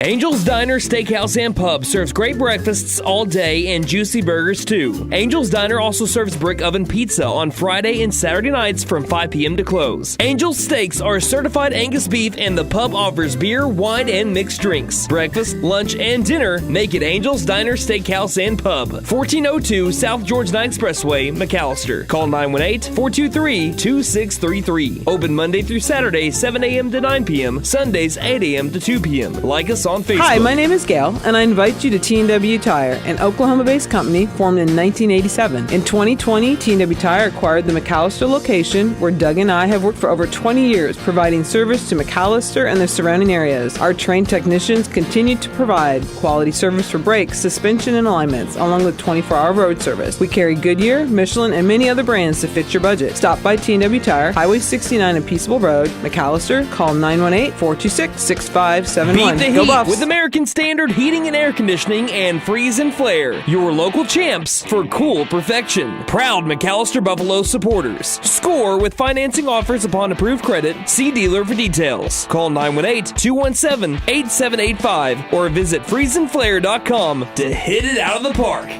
Angel's Diner, Steakhouse, and Pub serves great breakfasts all day and juicy burgers too. Angel's Diner also serves brick oven pizza on Friday and Saturday nights from 5 p.m. to close. Angel's Steaks are certified Angus beef, and the pub offers beer, wine, and mixed drinks. Breakfast, lunch, and dinner make it Angel's Diner, Steakhouse, and Pub. 1402 South George Knight Expressway, McAlester. Call 918-423-2633. Open Monday through Saturday, 7 a.m. to 9 p.m. Sundays, 8 a.m. to 2 p.m. Like us on Facebook. Hi, my name is Gail, and I invite you to T&W Tire, an Oklahoma-based company formed in 1987. In 2020, T&W Tire acquired the McAlester location, where Doug and I have worked for over 20 years, providing service to McAlester and the surrounding areas. Our trained technicians continue to provide quality service for brakes, suspension, and alignments, along with 24-hour road service. We carry Goodyear, Michelin, and many other brands to fit your budget. Stop by T&W Tire, Highway 69 and Peaceable Road, McAlester. Call 918-426-6571. Beat the heat with American Standard Heating and Air Conditioning and Freeze and Flare, your local champs for cool perfection. Proud McAlester Buffalo supporters. Score with financing offers upon approved credit. See dealer for details. Call 918-217-8785 or visit freezeandflare.com to hit it out of the park.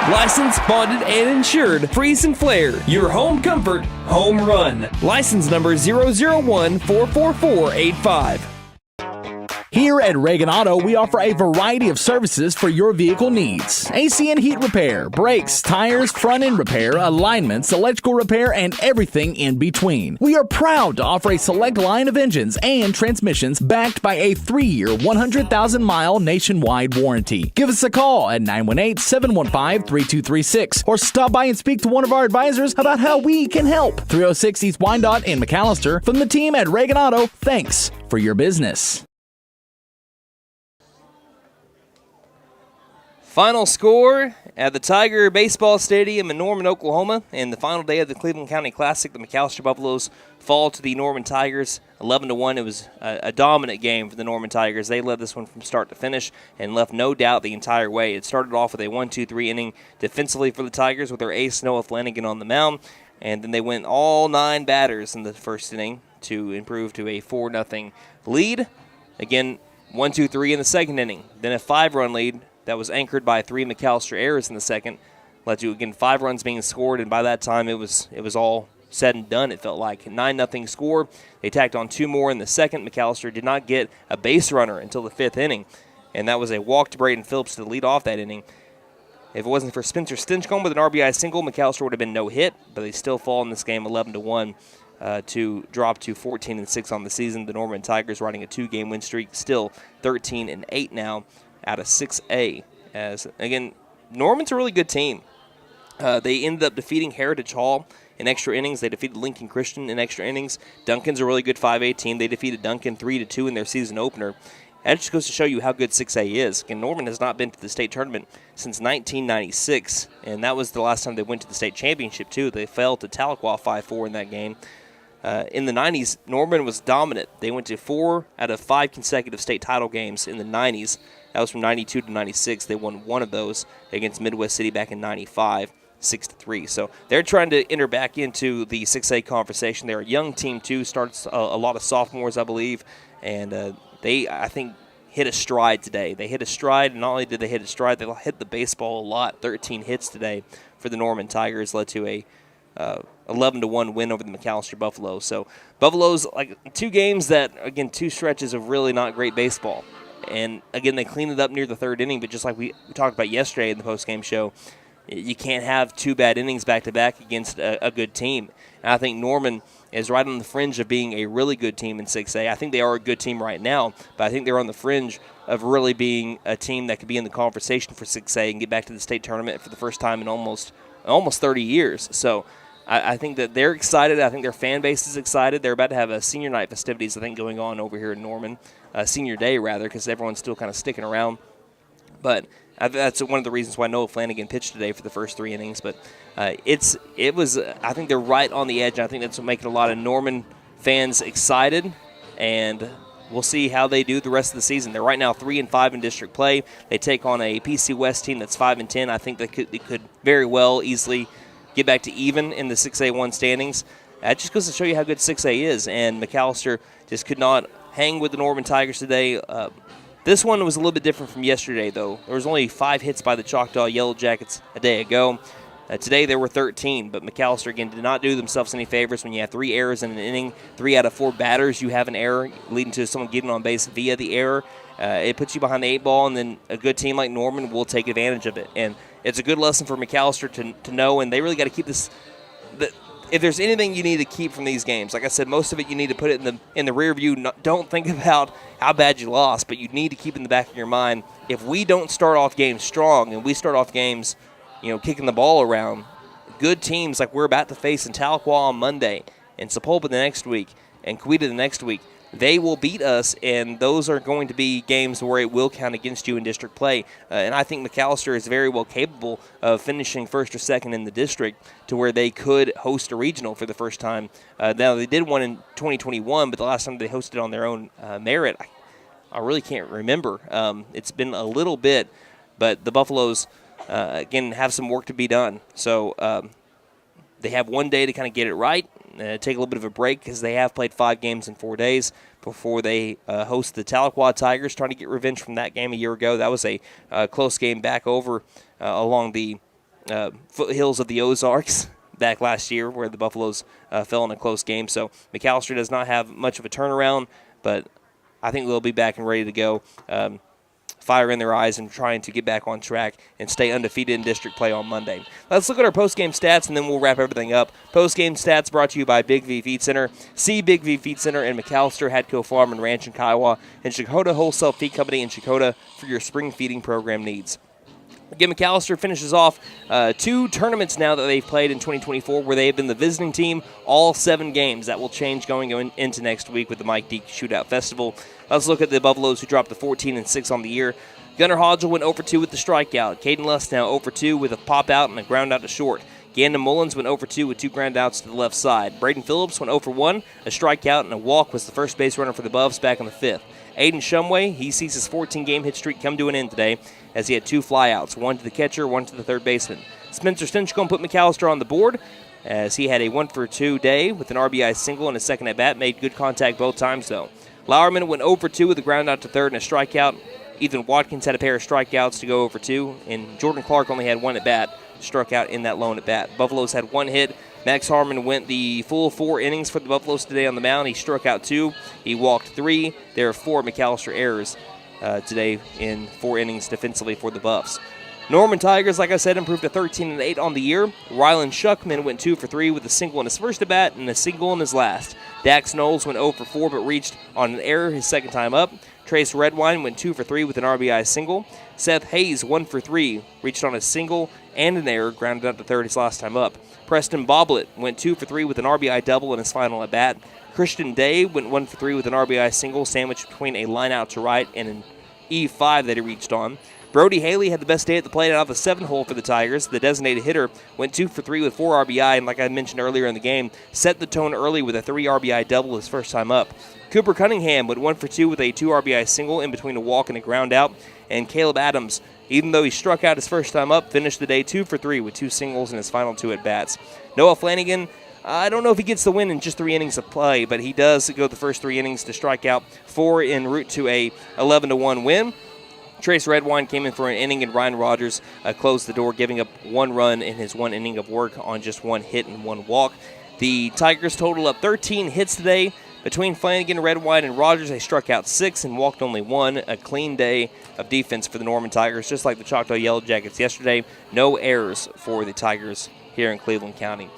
Licensed, bonded, and insured. Freeze and Flare, your home comfort, home run. License number 001-44485. Here at Reagan Auto, we offer a variety of services for your vehicle needs. AC and heat repair, brakes, tires, front-end repair, alignments, electrical repair, and everything in between. We are proud to offer a select line of engines and transmissions backed by a 3-year, 100,000-mile nationwide warranty. Give us a call at 918-715-3236 or stop by and speak to one of our advisors about how we can help. 306 East Wyandotte in McAlester. From the team at Reagan Auto, thanks for your business. Final score at the Tiger Baseball Stadium in Norman, Oklahoma. And the final day of the Cleveland County Classic, the McAlester Buffaloes fall to the Norman Tigers 11-1. It was a dominant game for the Norman Tigers. They led this one from start to finish and left no doubt the entire way. It started off with a 1-2-3 inning defensively for the Tigers with their ace Noah Flanagan on the mound. And then they went all 9 batters in the first inning to improve to a 4-0 lead. Again, 1-2-3 in the second inning. Then a 5-run lead that was anchored by 3 McAlester errors in the second. Led to, again, 5 runs being scored, and by that time it was all said and done, it felt like. 9-0 score. They tacked on 2 more in the second. McAlester did not get a base runner until the 5th inning, and that was a walk to Braden Phillips to lead off that inning. If it wasn't for Spencer Stinchcomb with an RBI single, McAlester would have been no hit, but they still fall in this game 11-1 to drop to 14-6 on the season. The Norman Tigers riding a 2-game win streak, still 13-8 now out of 6A. As again, Norman's a really good team. They ended up defeating Heritage Hall in extra innings. They defeated Lincoln Christian in extra innings. Duncan's a really good 5A team. They defeated Duncan 3-2 in their season opener. That just goes to show you how good 6A is. And Norman has not been to the state tournament since 1996, and that was the last time they went to the state championship, too. They fell to Tahlequah 5-4 in that game. In the 90s, Norman was dominant. They went to 4 out of 5 consecutive state title games in the 90s. That was from 92 to 96. They won one of those against Midwest City back in 95, 6-3. So they're trying to enter back into the 6A conversation. They're a young team, too. Starts a lot of sophomores, I believe. And they, I think, hit a stride today. They hit a stride, and not only did they hit a stride, they hit the baseball a lot. 13 hits today for the Norman Tigers led to a 11-1 win over the McAlester Buffaloes. So Buffaloes, like 2 games that, again, 2 stretches of really not great baseball. And, again, they cleaned it up near the 3rd inning, but just like we talked about yesterday in the postgame show, you can't have 2 bad innings back-to-back against a good team. And I think Norman is right on the fringe of being a really good team in 6A. I think they are a good team right now, but I think they're on the fringe of really being a team that could be in the conversation for 6A and get back to the state tournament for the first time in almost 30 years. So I think that they're excited. I think their fan base is excited. They're about to have a senior night festivities, I think, going on over here in Norman. Senior day, rather, because everyone's still kind of sticking around. But that's one of the reasons why Noah Flanagan pitched today for the first 3 innings. But it was. I think they're right on the edge. I think that's what making a lot of Norman fans excited. and we'll see how they do the rest of the season. They're right now 3-5 in district play. They take on a PC West team that's 5-10. I think they could very well easily get back to even in the 6A1 standings. That just goes to show you how good 6A is, and McAlester just could not hang with the Norman Tigers today. This one was a little bit different from yesterday, though. There was only 5 hits by the Choctaw Yellow Jackets a day ago. Today there were 13, but McAlester, again, did not do themselves any favors. When you have 3 errors in an inning, 3 out of 4 batters, you have an error leading to someone getting on base via the error. It puts you behind the 8 ball, and then a good team like Norman will take advantage of it. And it's a good lesson for McAlester to know, and they really got to keep this. If there's anything you need to keep from these games, like I said, most of it you need to put it in the rear view. Don't think about how bad you lost, but you need to keep in the back of your mind, if we don't start off games strong and we start off games, kicking the ball around, good teams like we're about to face in Tahlequah on Monday and Sepulpa the next week and Coweta the next week, they will beat us, and those are going to be games where it will count against you in district play. And I think McAlester is very well capable of finishing first or second in the district to where they could host a regional for the first time. Now, they did one in 2021, but the last time they hosted on their own merit, I really can't remember. It's been a little bit, but the Buffaloes, again, have some work to be done. So they have one day to kind of get it right. Take a little bit of a break because they have played 5 games in 4 days before they host the Tahlequah Tigers, trying to get revenge from that game a year ago. That was a close game back over along the foothills of the Ozarks back last year where the Buffaloes fell in a close game. So McAlester does not have much of a turnaround, but I think they'll be back and ready to go. Fire in their eyes and trying to get back on track and stay undefeated in district play on Monday. Let's look at our post-game stats, and then we'll wrap everything up. Post-game stats brought to you by Big V Feed Center. See Big V Feed Center in McAlester, Hadco Farm and Ranch in Kiowa, and Chakota Wholesale Feed Company in Chakota for your spring feeding program needs. Again, McAlester finishes off 2 tournaments now that they've played in 2024 where they have been the visiting team all 7 games. That will change going into next week with the Mike Deke Shootout Festival. Let's look at the Buffaloes, who dropped to 14-6 on the year. Gunnar Hodgel went 0-2 with the strikeout. Caden Lust now 0-2 with a pop out and a ground out to short. Gandon Mullins went 0-2 with 2 ground outs to the left side. Braden Phillips went 0-1. A strikeout and a walk was the first base runner for the Buffs back in the 5th. Aiden Shumway, he sees his 14-game hit streak come to an end today as he had 2 flyouts, 1 to the catcher, 1 to the third baseman. Spencer Stinchcomb put McAlester on the board as he had a 1-for-2 day with an RBI single and a second at-bat, made good contact both times, though. Lauerman went 0-2 with a ground out to third and a strikeout. Ethan Watkins had a pair of strikeouts to go 0-2, and Jordan Clark only had 1 at-bat, struck out in that lone at-bat. Buffaloes had 1 hit. Max Harmon went the full 4 innings for the Buffaloes today on the mound. He struck out 2. He walked 3. There are 4 McAlester errors today in 4 innings defensively for the Buffs. Norman Tigers, like I said, improved to 13-8 on the year. Rylan Shuckman went 2-for-3 with a single in his first at-bat and a single in his last. Dax Knowles went 0-for-4 but reached on an error his second time up. Trace Redwine went 2-for-3 with an RBI single. Seth Hayes 1-for-3, reached on a single and an error, grounded out to third his last time up. Preston Boblet went 2-for-3 with an RBI double in his final at-bat. Christian Day went 1-for-3 with an RBI single, sandwiched between a line out to right and an E5 that he reached on. Brody Haley had the best day at the plate out of the 7-hole for the Tigers. The designated hitter went 2-for-3 with 4 RBI, and like I mentioned earlier in the game, set the tone early with a 3 RBI double his first time up. Cooper Cunningham went 1-for-2 with a 2 RBI single in between a walk and a ground out. And Caleb Adams, even though he struck out his first time up, finished the day 2-for-3 with 2 singles in his final 2 at-bats. Noah Flanagan, I don't know if he gets the win in just 3 innings of play, but he does go the first 3 innings to strike out 4 en route to a 11-1 win. Trace Redwine came in for an inning, and Ryan Rogers closed the door, giving up 1 run in his 1 inning of work on just 1 hit and 1 walk. The Tigers total up 13 hits today. Between Flanagan, Redwine, and Rogers, they struck out 6 and walked only 1. A clean day of defense for the Norman Tigers, just like the Choctaw Yellow Jackets yesterday. No errors for the Tigers here in Cleveland County.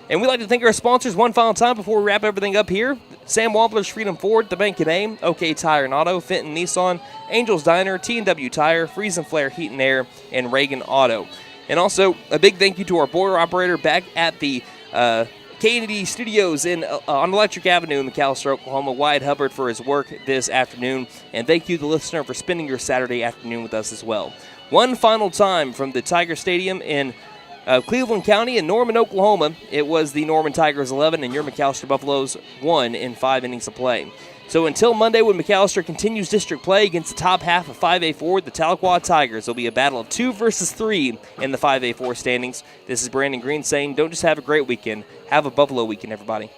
And we'd like to thank our sponsors one final time before we wrap everything up here. Sam Wampler's Freedom Ford, The Bank and A, OK Tire and Auto, Fenton Nissan, Angels Diner, T&W Tire, Freeze and Flare Heat and Air, and Reagan Auto. And also, a big thank you to our boiler operator back at the K&D Studios on Electric Avenue in McAlester, Oklahoma, Wyatt Hubbard, for his work this afternoon. And thank you, the listener, for spending your Saturday afternoon with us as well. One final time from the Tiger Stadium in Cleveland County in Norman, Oklahoma. It was the Norman Tigers 11 and your McAlester Buffaloes 1 in 5 innings of play. So until Monday, when McAlester continues district play against the top half of 5A4, the Tahlequah Tigers, will be a battle of 2 versus 3 in the 5A4 standings. This is Brandon Green saying, don't just have a great weekend, have a Buffalo weekend, everybody.